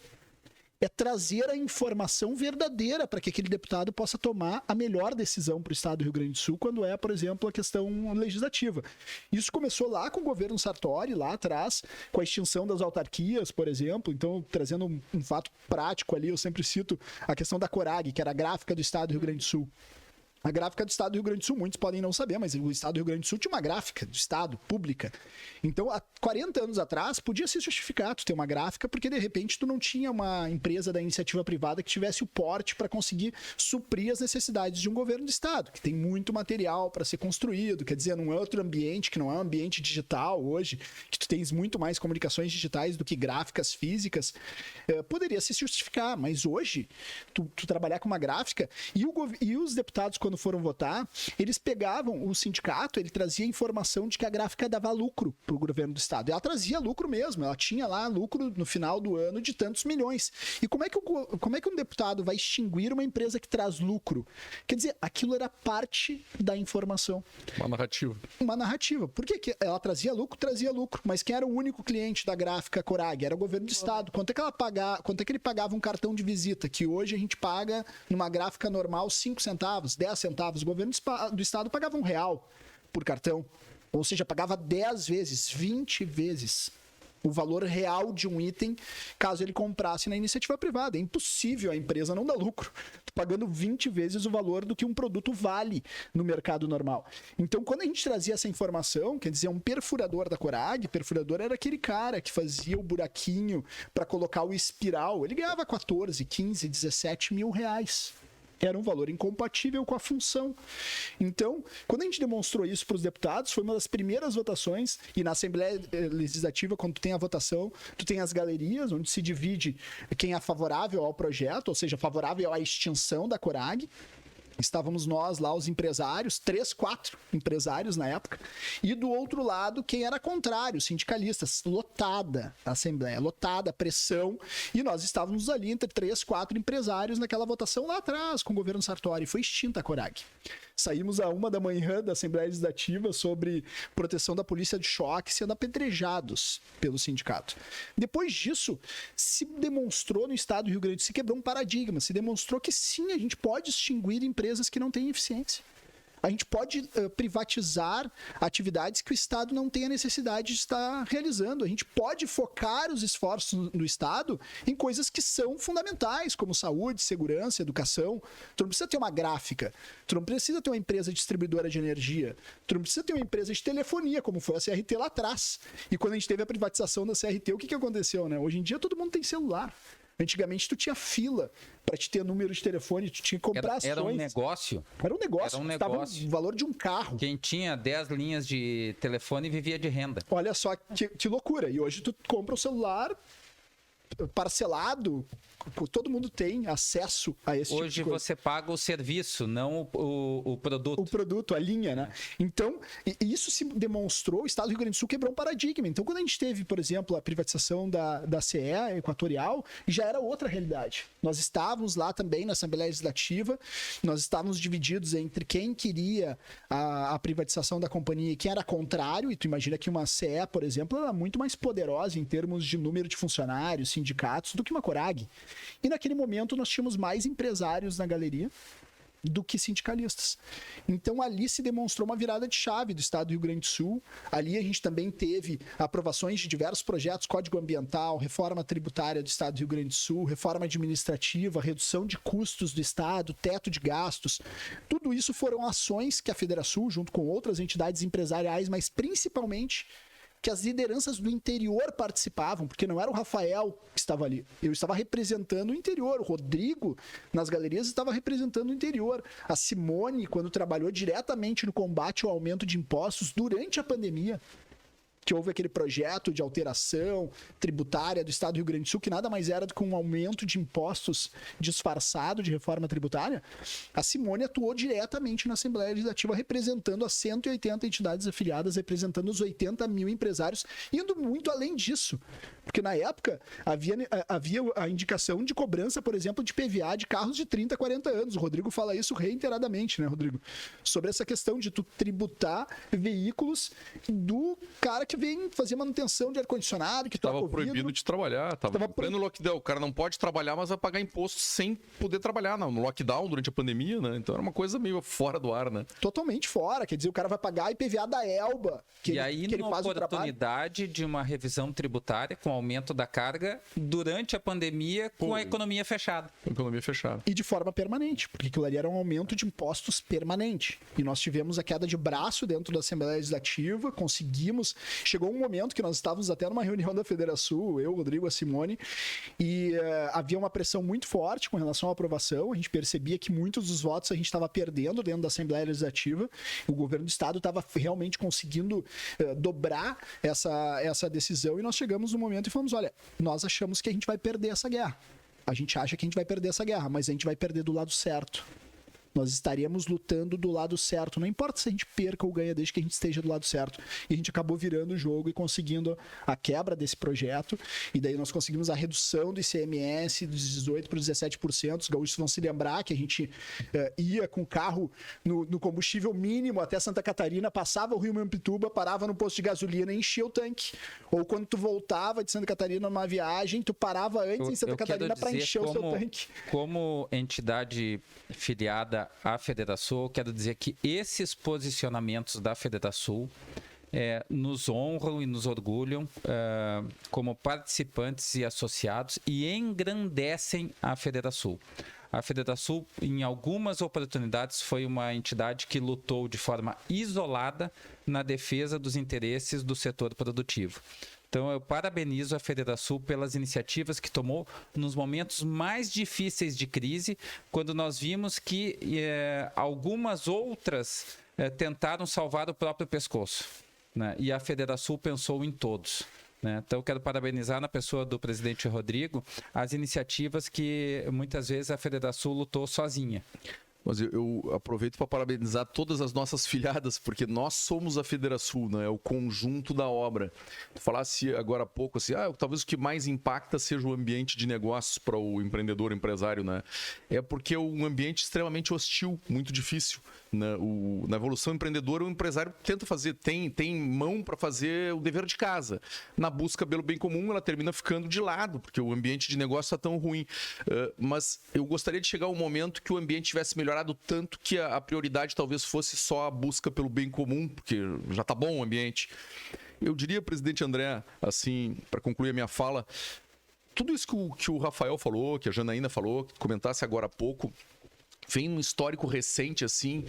É trazer a informação verdadeira para que aquele deputado possa tomar a melhor decisão para o Estado do Rio Grande do Sul, quando é, por exemplo, a questão legislativa. Isso começou lá com o governo Sartori, lá atrás, com a extinção das autarquias, por exemplo. Então, trazendo um fato prático ali, eu sempre cito a questão da Corag, que era a gráfica do Estado do Rio Grande do Sul. A gráfica do Estado do Rio Grande do Sul, muitos podem não saber, mas o Estado do Rio Grande do Sul tinha uma gráfica do Estado, pública. Então, há 40 anos atrás, podia se justificar tu ter uma gráfica, porque de repente tu não tinha uma empresa da iniciativa privada que tivesse o porte para conseguir suprir as necessidades de um governo do Estado, que tem muito material para ser construído, quer dizer, num outro ambiente, que não é um ambiente digital hoje, que tu tens muito mais comunicações digitais do que gráficas físicas, poderia se justificar, mas hoje, tu trabalhar com uma gráfica, e os deputados, quando foram votar, eles pegavam o sindicato, ele trazia informação de que a gráfica dava lucro para o governo do Estado. Ela trazia lucro mesmo, ela tinha lá lucro no final do ano de tantos milhões. E como é que um deputado vai extinguir uma empresa que traz lucro? Quer dizer, aquilo era parte da informação. Uma narrativa. Uma narrativa. Por que ela trazia lucro? Trazia lucro. Mas quem era o único cliente da gráfica Corag? Era o governo do Estado. Quanto é que ele pagava um cartão de visita? Que hoje a gente paga numa gráfica normal 5 centavos, 10 centavos. O governo do Estado pagava R$1 por cartão. Ou seja, pagava 10 vezes, 20 vezes o valor real de um item caso ele comprasse na iniciativa privada. É impossível a empresa não dar lucro, pagando 20 vezes o valor do que um produto vale no mercado normal. Então, quando a gente trazia essa informação, quer dizer, um perfurador da Corag, perfurador era aquele cara que fazia o buraquinho para colocar o espiral, ele ganhava 14, 15, 17 mil reais. Era um valor incompatível com a função. Então, quando a gente demonstrou isso para os deputados, foi uma das primeiras votações, e na Assembleia Legislativa, quando tu tem a votação, tu tem as galerias, onde se divide quem é favorável ao projeto, ou seja, favorável à extinção da Corag. Estávamos nós lá, os empresários, 3, 4 empresários na época, e do outro lado, quem era contrário, sindicalistas, lotada a Assembleia, lotada, pressão, e nós estávamos ali entre 3, 4 empresários naquela votação lá atrás, com o governo Sartori, foi extinta a Corag. Saímos a 1 da manhã da Assembleia Legislativa sobre proteção da polícia de choque sendo apedrejados pelo sindicato. Depois disso, se demonstrou no Estado do Rio Grande do Sul, se quebrou um paradigma, se demonstrou que sim, a gente pode extinguir empresas que não têm eficiência. A gente pode privatizar atividades que o Estado não tem a necessidade de estar realizando. A gente pode focar os esforços do Estado em coisas que são fundamentais, como saúde, segurança, educação. Tu não precisa ter uma gráfica, tu não precisa ter uma empresa distribuidora de energia, tu não precisa ter uma empresa de telefonia, como foi a CRT lá atrás. E quando a gente teve a privatização da CRT, o que aconteceu, né? Hoje em dia todo mundo tem celular. Antigamente tu tinha fila para te ter número de telefone, tu tinha que comprar ações. Era um negócio. Era um negócio. Estava o valor de um carro. Quem tinha 10 linhas de telefone vivia de renda. Olha só que loucura. E hoje tu compra o celular, parcelado, todo mundo tem acesso a esse tipo Hoje de coisa. você paga o serviço, não o produto. O produto, a linha, né? Então, isso se demonstrou, o Estado do Rio Grande do Sul quebrou um paradigma. Então, quando a gente teve, por exemplo, a privatização da CE Equatorial, já era outra realidade. Nós estávamos lá também na Assembleia Legislativa, nós estávamos divididos entre quem queria a privatização da companhia e quem era contrário, e tu imagina que uma CE, por exemplo, era muito mais poderosa em termos de número de funcionários, sindicatos, do que uma Corag. E naquele momento nós tínhamos mais empresários na galeria do que sindicalistas. Então ali se demonstrou uma virada de chave do Estado do Rio Grande do Sul. Ali a gente também teve aprovações de diversos projetos, Código Ambiental, reforma tributária do Estado do Rio Grande do Sul, reforma administrativa, redução de custos do Estado, teto de gastos. Tudo isso foram ações que a Federação, junto com outras entidades empresariais, mas principalmente que as lideranças do interior participavam, porque não era o Rafael que estava ali. Eu estava representando o interior. O Rodrigo, nas galerias, estava representando o interior. A Simone, quando trabalhou diretamente no combate ao aumento de impostos durante a pandemia, que houve aquele projeto de alteração tributária do Estado do Rio Grande do Sul, que nada mais era do que um aumento de impostos disfarçado de reforma tributária, a Simone atuou diretamente na Assembleia Legislativa, representando as 180 entidades afiliadas, representando os 80 mil empresários, indo muito além disso. Porque na época havia a indicação de cobrança, por exemplo, de PVA de carros de 30, 40 anos. O Rodrigo fala isso reiteradamente, né, Rodrigo? Sobre essa questão de tu tributar veículos do cara que vem fazer manutenção de ar-condicionado, que estava proibido de trabalhar, estava pleno lockdown. O cara não pode trabalhar, mas vai pagar imposto sem poder trabalhar no lockdown durante a pandemia, né? Então era uma coisa meio fora do ar, né? Totalmente fora, quer dizer, o cara vai pagar IPVA da Elba, que ele faz o trabalho. Oportunidade de uma revisão tributária com aumento da carga durante a pandemia, com a economia fechada. Economia fechada. E de forma permanente, porque aquilo ali era um aumento de impostos permanente. E nós tivemos a queda de braço dentro da Assembleia Legislativa, conseguimos. Chegou um momento que nós estávamos até numa reunião da Federação, eu, o Rodrigo, a Simone, e havia uma pressão muito forte com relação à aprovação. A gente percebia que muitos dos votos a gente estava perdendo dentro da Assembleia Legislativa. O governo do Estado estava realmente conseguindo dobrar essa decisão, e nós chegamos no momento e falamos, olha, nós achamos que a gente vai perder essa guerra. A gente acha que a gente vai perder essa guerra, mas a gente vai perder do lado certo. Nós estaríamos lutando do lado certo. Não importa se a gente perca ou ganha, desde que a gente esteja do lado certo. E a gente acabou virando o jogo e conseguindo a quebra desse projeto. E daí nós conseguimos a redução do ICMS dos 18% para os 17%. Os gaúchos vão se lembrar que a gente ia com o carro no combustível mínimo até Santa Catarina, passava o Rio Mampituba, parava no posto de gasolina e enchia o tanque. Ou quando tu voltava de Santa Catarina numa viagem, tu parava antes em Santa Catarina para encher o seu tanque. Como entidade filiada à Federação, quero dizer que esses posicionamentos da Federação nos honram e nos orgulham como participantes e associados e engrandecem a Federação. A Federação, em algumas oportunidades, foi uma entidade que lutou de forma isolada na defesa dos interesses do setor produtivo. Então, eu parabenizo a Federação pelas iniciativas que tomou nos momentos mais difíceis de crise, quando nós vimos que algumas outras tentaram salvar o próprio pescoço, né? E a Federação pensou em todos, né? Então, eu quero parabenizar na pessoa do presidente Rodrigo as iniciativas que muitas vezes a Federação lutou sozinha. Mas eu aproveito para parabenizar todas as nossas filiadas, porque nós somos a Federação, né? É o conjunto da obra. Tu falasse agora há pouco assim, talvez o que mais impacta seja o ambiente de negócios para o empreendedor, empresário, né? É porque é um ambiente extremamente hostil, muito difícil. Na evolução empreendedora, o empresário tenta fazer, tem mão para fazer o dever de casa. Na busca pelo bem comum, ela termina ficando de lado, porque o ambiente de negócio está tão ruim. Mas eu gostaria de chegar a um momento que o ambiente tivesse melhorado tanto que a prioridade talvez fosse só a busca pelo bem comum, porque já está bom o ambiente. Eu diria, presidente André, assim, para concluir a minha fala, tudo isso que o Rafael falou, que a Janaína falou, que comentasse agora há pouco, vem um histórico recente, assim,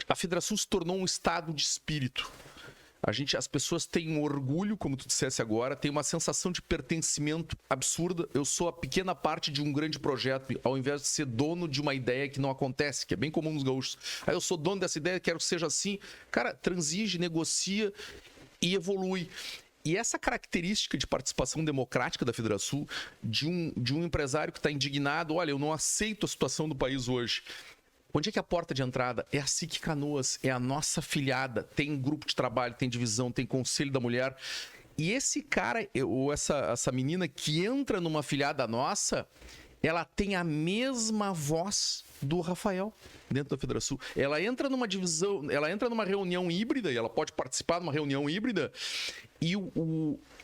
a Federação se tornou um estado de espírito. As pessoas têm um orgulho, como tu dissesse agora, tem uma sensação de pertencimento absurda. Eu sou a pequena parte de um grande projeto, ao invés de ser dono de uma ideia que não acontece, que é bem comum nos gaúchos. Aí eu sou dono dessa ideia, quero que seja assim. Cara, transige, negocia e evolui. E essa característica de participação democrática da Federação, de um empresário que está indignado, olha, eu não aceito a situação do país hoje. Onde é que é a porta de entrada? É a SIC Canoas, é a nossa filiada. Tem grupo de trabalho, tem divisão, tem conselho da mulher. E esse cara, ou essa menina que entra numa filiada nossa, ela tem a mesma voz do Rafael dentro da Federação. Ela entra numa divisão, ela entra numa reunião híbrida, e ela pode participar de uma reunião híbrida, e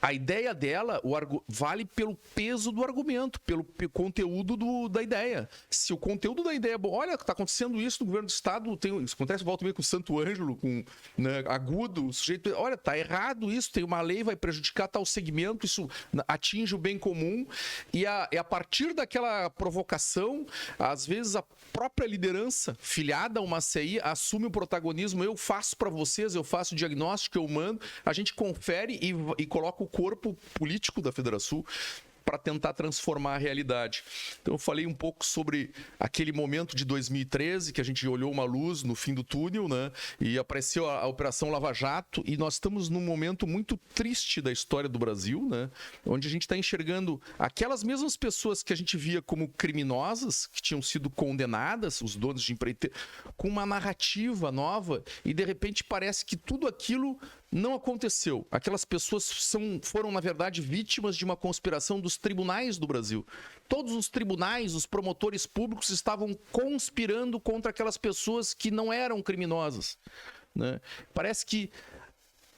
a ideia dela vale pelo peso do argumento, pelo conteúdo da ideia. Se o conteúdo da ideia é bom, olha, está acontecendo isso no governo do estado, isso acontece, volta meio com o Santo Ângelo, com Agudo, o sujeito, olha, está errado isso, tem uma lei, vai prejudicar tal segmento, isso atinge o bem comum, e a partir daquela provocação, às vezes a própria liderança, filiada a uma CI, assume o protagonismo, eu faço para vocês, eu faço o diagnóstico, eu mando, a gente confere e coloca o corpo político da Federação para tentar transformar a realidade. Então eu falei um pouco sobre aquele momento de 2013, que a gente olhou uma luz no fim do túnel, né? E apareceu a Operação Lava Jato, e nós estamos num momento muito triste da história do Brasil, né? Onde a gente está enxergando aquelas mesmas pessoas que a gente via como criminosas, que tinham sido condenadas, os donos de empreiteira, com uma narrativa nova, e de repente parece que tudo aquilo não aconteceu. Aquelas pessoas foram, na verdade, vítimas de uma conspiração dos tribunais do Brasil. Todos os tribunais, os promotores públicos estavam conspirando contra aquelas pessoas que não eram criminosas, né? Parece que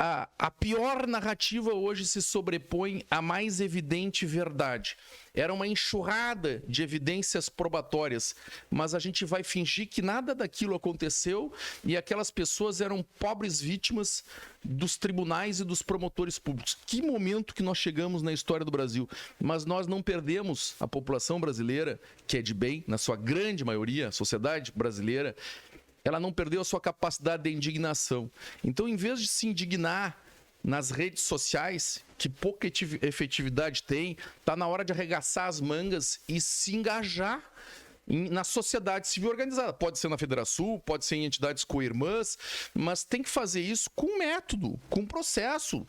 a pior narrativa hoje se sobrepõe à mais evidente verdade. Era uma enxurrada de evidências probatórias, mas a gente vai fingir que nada daquilo aconteceu e aquelas pessoas eram pobres vítimas dos tribunais e dos promotores públicos. Que momento que nós chegamos na história do Brasil. Mas nós não perdemos a população brasileira, que é de bem, na sua grande maioria, a sociedade brasileira, ela não perdeu a sua capacidade de indignação. Então, em vez de se indignar nas redes sociais, que pouca efetividade tem, está na hora de arregaçar as mangas e se engajar na sociedade civil organizada. Pode ser na Federação, pode ser em entidades co-irmãs, mas tem que fazer isso com método, com processo,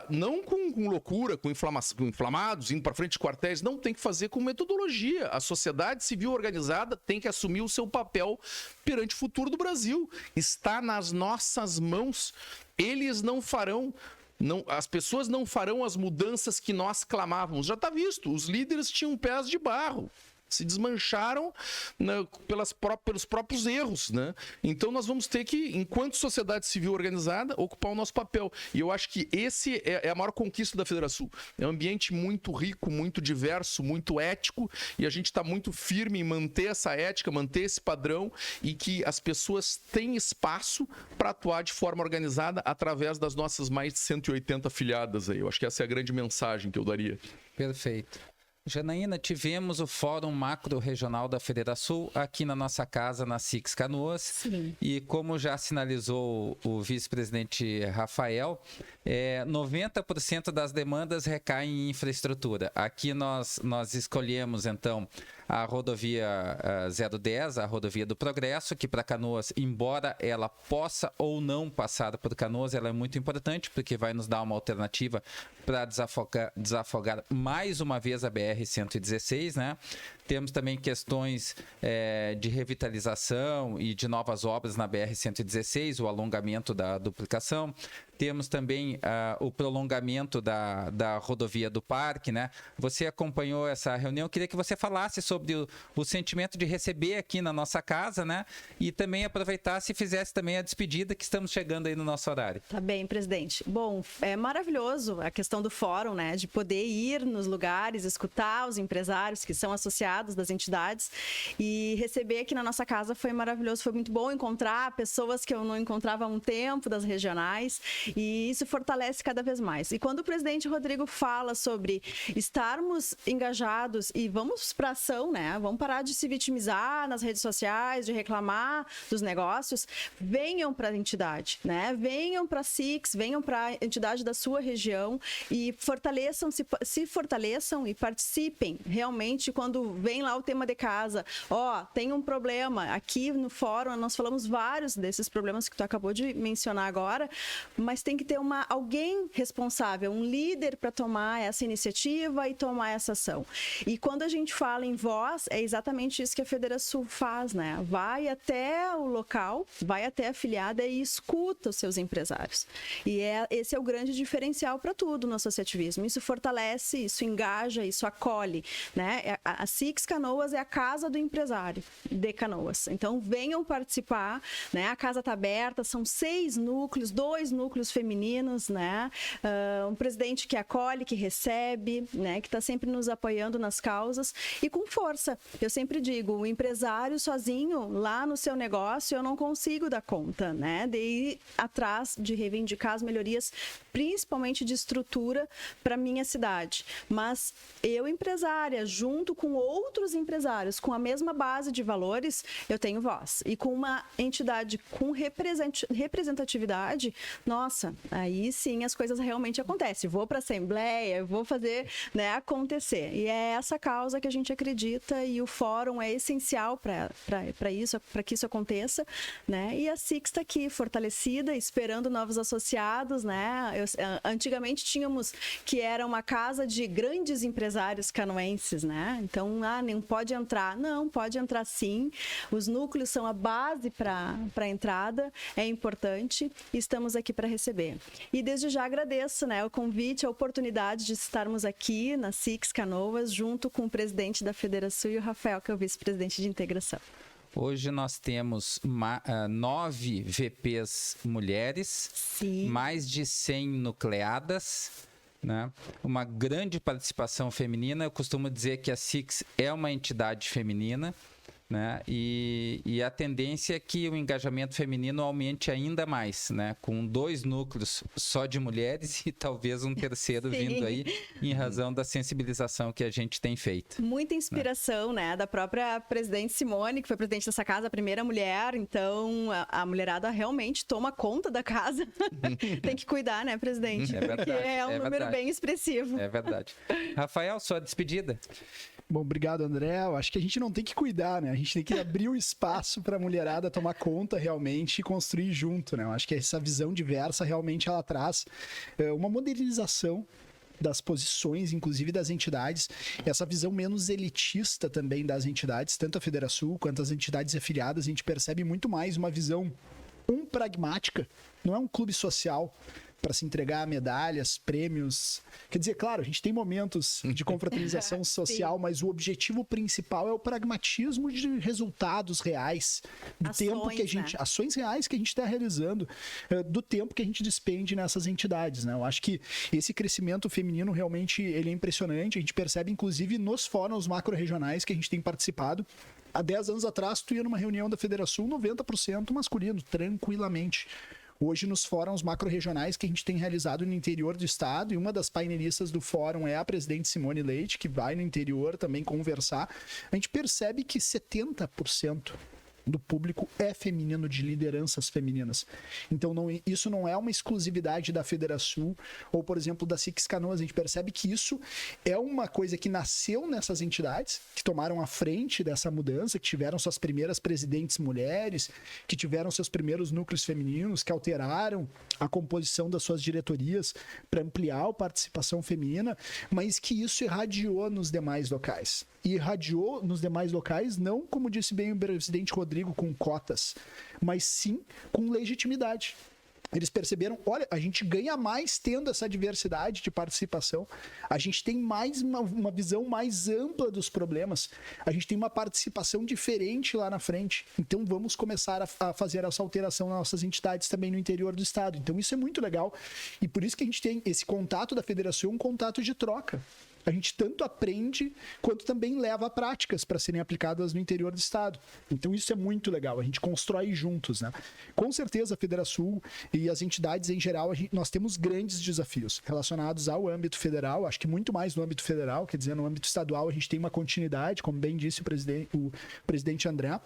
não com loucura, com inflamados, indo para frente de quartéis, não, tem que fazer com metodologia. A sociedade civil organizada tem que assumir o seu papel perante o futuro do Brasil. Está nas nossas mãos. Eles não farão... as pessoas não farão as mudanças que nós clamávamos. Já está visto, os líderes tinham pés de barro, se desmancharam, né, pelos próprios erros, né? Então nós vamos ter que, enquanto sociedade civil organizada, ocupar o nosso papel. E eu acho que esse é a maior conquista da Federação. É um ambiente muito rico, muito diverso, muito ético, e a gente está muito firme em manter essa ética, manter esse padrão, e que as pessoas têm espaço para atuar de forma organizada através das nossas mais de 180 filiadas aí. Eu acho que essa é a grande mensagem que eu daria. Perfeito. Janaína, tivemos o Fórum Macro Regional da Federação aqui na nossa casa, na SIX Canoas. Sim. E como já sinalizou o vice-presidente Rafael, 90% das demandas recaem em infraestrutura. Aqui nós escolhemos, então, a rodovia 010, a rodovia do Progresso, que para Canoas, embora ela possa ou não passar por Canoas, ela é muito importante, porque vai nos dar uma alternativa para desafogar mais uma vez a BR-116, né? Temos também questões de revitalização e de novas obras na BR-116, o alongamento da duplicação. Temos também o prolongamento da rodovia do Parque, né? Você acompanhou essa reunião, eu queria que você falasse sobre o sentimento de receber aqui na nossa casa, né? E também aproveitasse e fizesse também a despedida, que estamos chegando aí no nosso horário. Tá bem, presidente. Bom, é maravilhoso a questão do fórum, né? De poder ir nos lugares, escutar os empresários que são associados das entidades, e receber aqui na nossa casa foi maravilhoso, foi muito bom encontrar pessoas que eu não encontrava há um tempo, das regionais, e isso fortalece cada vez mais. E quando o presidente Rodrigo fala sobre estarmos engajados e vamos para ação ação, né? Vamos parar de se vitimizar nas redes sociais, de reclamar dos negócios. Venham para a entidade, né? Venham para a SIX, venham para a entidade da sua região e se fortaleçam e participem realmente quando vem lá o tema de casa. Tem um problema. Aqui no fórum nós falamos vários desses problemas que tu acabou de mencionar agora, mas tem que ter alguém responsável, um líder para tomar essa iniciativa e tomar essa ação. E quando a gente fala em voz, é exatamente isso que a Federação faz, né? Vai até o local, vai até a afiliada e escuta os seus empresários. E esse é o grande diferencial para tudo no associativismo. Isso fortalece, isso engaja, isso acolhe, né? A SIX Canoas é a casa do empresário de Canoas. Então, venham participar, né? A casa está aberta, são 6 núcleos, 2 núcleos femininos, né? Um presidente que acolhe, que recebe, né? Que está sempre nos apoiando nas causas e com força. Eu sempre digo, o empresário sozinho, lá no seu negócio, eu não consigo dar conta, né? De ir atrás de reivindicar as melhorias, principalmente de estrutura para minha cidade. Mas eu, empresária, junto com outros empresários, com a mesma base de valores, eu tenho voz. E com uma entidade com representatividade, nossa, aí sim as coisas realmente acontecem. Vou para a Assembleia, vou fazer, né, acontecer. E é essa causa que a gente acredita e o fórum é essencial para isso, para que isso aconteça, né? E a SIX está aqui fortalecida, esperando novos associados, né? Antigamente tínhamos que era uma casa de grandes empresários canoenses, né? Então, não pode entrar. Não, pode entrar sim. Os núcleos são a base para a entrada, é importante e estamos aqui para receber. E desde já agradeço, né, o convite, a oportunidade de estarmos aqui na SIX Canoas, junto com o presidente da Federação e o Rafael, que é o vice-presidente de integração. Hoje nós temos 9 VPs mulheres, Sim. mais de 100 nucleadas, né? Uma grande participação feminina. Eu costumo dizer que a SIX é uma entidade feminina, né? E a tendência é que o engajamento feminino aumente ainda mais, né? Com 2 núcleos só de mulheres e talvez um terceiro vindo aí em razão da sensibilização que a gente tem feito. Muita inspiração, né? Da própria presidente Simone, que foi presidente dessa casa, a primeira mulher. Então, a mulherada realmente toma conta da casa. Tem que cuidar, né, presidente? É verdade. Porque é um número bem expressivo. É verdade. Rafael, sua despedida. Bom, obrigado, André. Eu acho que a gente não tem que cuidar, né? A gente tem que abrir o espaço para a mulherada tomar conta realmente e construir junto, né? Eu acho que essa visão diversa realmente ela traz uma modernização das posições, inclusive das entidades, essa visão menos elitista também das entidades, tanto a Federação quanto as entidades afiliadas. A gente percebe muito mais uma visão pragmática, não é um clube social para se entregar medalhas, prêmios. Quer dizer, claro, a gente tem momentos de confraternização social, mas o objetivo principal é o pragmatismo de resultados reais, do tempo que a gente, né? Ações reais que a gente está realizando, do tempo que a gente despende nessas entidades, né? Eu acho que esse crescimento feminino realmente ele é impressionante. A gente percebe, inclusive, nos fóruns macro-regionais que a gente tem participado. Há 10 anos atrás, tu ia numa reunião da Federação, 90% masculino, tranquilamente. Hoje, nos fóruns macro-regionais que a gente tem realizado no interior do estado, e uma das painelistas do fórum é a presidente Simone Leite, que vai no interior também conversar, a gente percebe que 70% do público é feminino, de lideranças femininas. Então, isso não é uma exclusividade da Federação ou, por exemplo, da SIX Canoas. A gente percebe que isso é uma coisa que nasceu nessas entidades, que tomaram a frente dessa mudança, que tiveram suas primeiras presidentes mulheres, que tiveram seus primeiros núcleos femininos, que alteraram a composição das suas diretorias para ampliar a participação feminina, mas que isso irradiou nos demais locais. E irradiou nos demais locais, não, como disse bem o presidente Rodrigo, com cotas, mas sim com legitimidade. Eles perceberam, olha, a gente ganha mais tendo essa diversidade de participação, a gente tem mais uma visão mais ampla dos problemas, a gente tem uma participação diferente lá na frente, então vamos começar a fazer essa alteração nas nossas entidades também no interior do estado. Então isso é muito legal, e por isso que a gente tem esse contato da Federação, um contato de troca. a gente tanto aprende quanto também leva práticas para serem aplicadas no interior do estado. Então isso é muito legal, a gente constrói juntos, né? Com certeza a Federação e as entidades em geral, nós temos grandes desafios relacionados ao âmbito federal, acho que muito mais no âmbito federal, quer dizer, no âmbito estadual a gente tem uma continuidade, como bem disse o presidente André,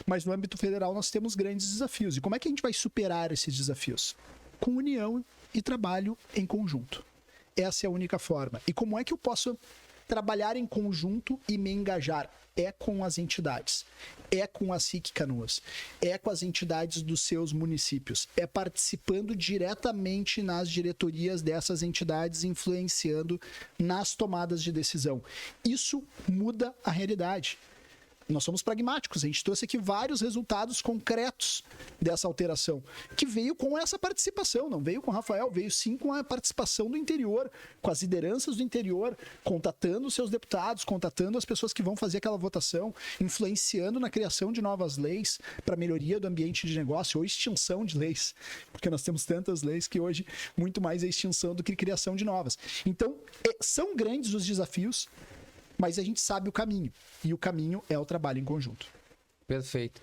mas no âmbito federal nós temos grandes desafios. E como é que a gente vai superar esses desafios? Com união e trabalho em conjunto. Essa é a única forma. E como é que eu posso trabalhar em conjunto e me engajar? É com as entidades, é com a SIC Canoas, é com as entidades dos seus municípios, é participando diretamente nas diretorias dessas entidades, influenciando nas tomadas de decisão. Isso muda a realidade. Nós somos pragmáticos, a gente trouxe aqui vários resultados concretos dessa alteração, que veio com essa participação, não veio com o Rafael, veio sim com a participação do interior, com as lideranças do interior, contatando os seus deputados, contatando as pessoas que vão fazer aquela votação, influenciando na criação de novas leis para melhoria do ambiente de negócio ou extinção de leis, porque nós temos tantas leis que hoje muito mais é extinção do que criação de novas. Então, são grandes os desafios, mas a gente sabe o caminho, e o caminho é o trabalho em conjunto. Perfeito.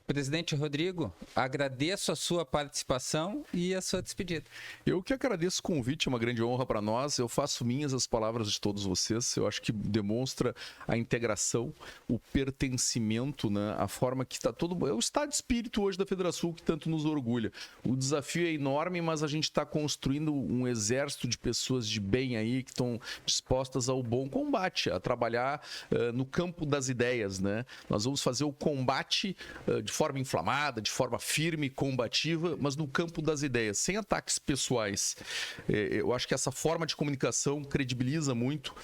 Presidente Rodrigo, agradeço a sua participação e a sua despedida. Eu que agradeço o convite, é uma grande honra para nós. Eu faço minhas as palavras de todos vocês. Eu acho que demonstra a integração, o pertencimento, né? A forma que está todo... É o estado de espírito hoje da Federação que tanto nos orgulha. O desafio é enorme, mas a gente está construindo um exército de pessoas de bem aí que estão dispostas ao bom combate, a trabalhar no campo das ideias, né? Nós vamos fazer o combate de forma inflamada, de forma firme, combativa, mas no campo das ideias, sem ataques pessoais. Eu acho que essa forma de comunicação credibiliza muito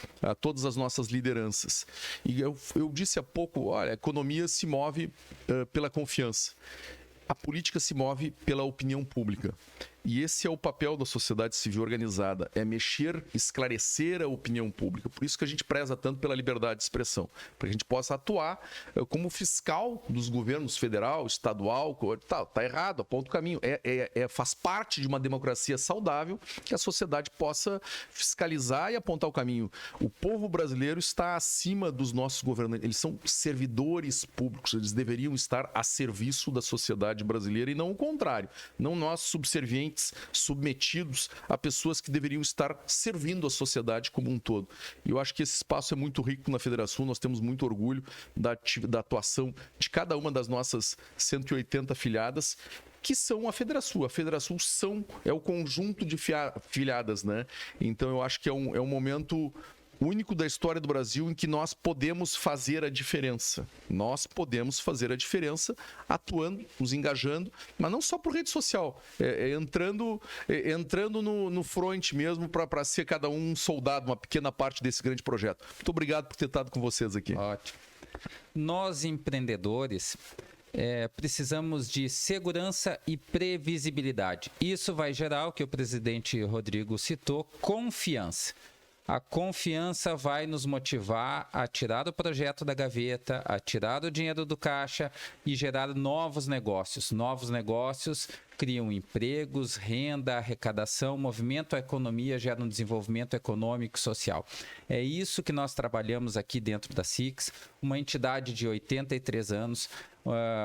todas as nossas lideranças. E eu disse há pouco, olha, a economia se move pela confiança. A política se move pela opinião pública. E esse é o papel da sociedade civil organizada, é mexer, esclarecer a opinião pública. Por isso que a gente preza tanto pela liberdade de expressão, para que a gente possa atuar como fiscal dos governos federal, estadual, tá errado, aponta o caminho. Faz parte de uma democracia saudável que a sociedade possa fiscalizar e apontar o caminho. O povo brasileiro está acima dos nossos governantes, eles são servidores públicos, eles deveriam estar a serviço da sociedade brasileira e não o contrário, não nós subservientes, submetidos a pessoas que deveriam estar servindo a sociedade como um todo. E eu acho que esse espaço é muito rico na Federação, nós temos muito orgulho da atuação de cada uma das nossas 180 filiadas, que são a Federação. A Federação é o conjunto de filiadas, né? Então eu acho que é um momento único da história do Brasil em que nós podemos fazer a diferença. Nós podemos fazer a diferença atuando, nos engajando, mas não só por rede social, entrando no front mesmo para ser cada um soldado, uma pequena parte desse grande projeto. Muito obrigado por ter estado com vocês aqui. Ótimo. Nós, empreendedores, precisamos de segurança e previsibilidade. Isso vai gerar o que o presidente Rodrigo citou, confiança. A confiança vai nos motivar a tirar o projeto da gaveta, a tirar o dinheiro do caixa e gerar novos negócios. Novos negócios criam empregos, renda, arrecadação, movimento a economia, gera um desenvolvimento econômico e social. É isso que nós trabalhamos aqui dentro da SIX, uma entidade de 83 anos,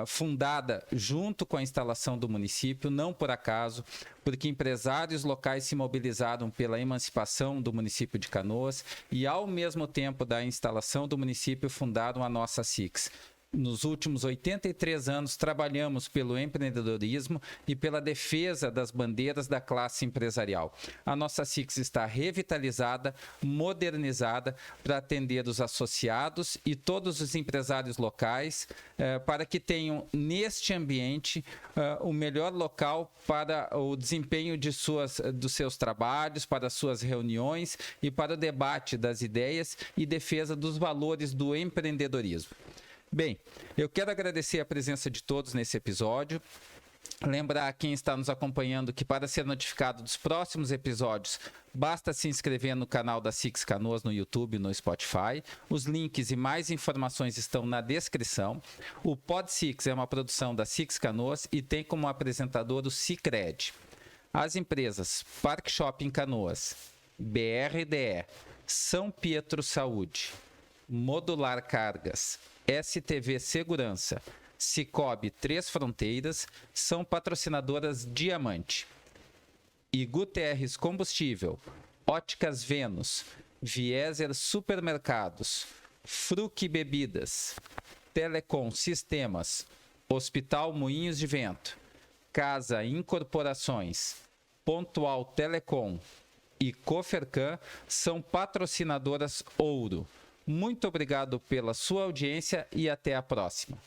fundada junto com a instalação do município, não por acaso, porque empresários locais se mobilizaram pela emancipação do município de Canoas e, ao mesmo tempo da instalação do município, fundaram a nossa SIX. Nos últimos 83 anos, trabalhamos pelo empreendedorismo e pela defesa das bandeiras da classe empresarial. A nossa SIX está revitalizada, modernizada para atender os associados e todos os empresários locais para que tenham, neste ambiente, o melhor local para o desempenho dos seus trabalhos, para as suas reuniões e para o debate das ideias e defesa dos valores do empreendedorismo. Bem, eu quero agradecer a presença de todos nesse episódio. Lembrar a quem está nos acompanhando que para ser notificado dos próximos episódios, basta se inscrever no canal da SIX Canoas no YouTube e no Spotify. Os links e mais informações estão na descrição. O Pod Six é uma produção da SIX Canoas e tem como apresentador o Cicred. As empresas Park Shopping Canoas, BRDE, São Pietro Saúde, Modular Cargas, STV Segurança, Cicobi Três Fronteiras são patrocinadoras Diamante. E Guterres Combustível, Óticas Vênus, Vieser Supermercados, Fruc Bebidas, Telecom Sistemas, Hospital Moinhos de Vento, Casa Incorporações, Pontual Telecom e Cofercan são patrocinadoras Ouro. Muito obrigado pela sua audiência e até a próxima.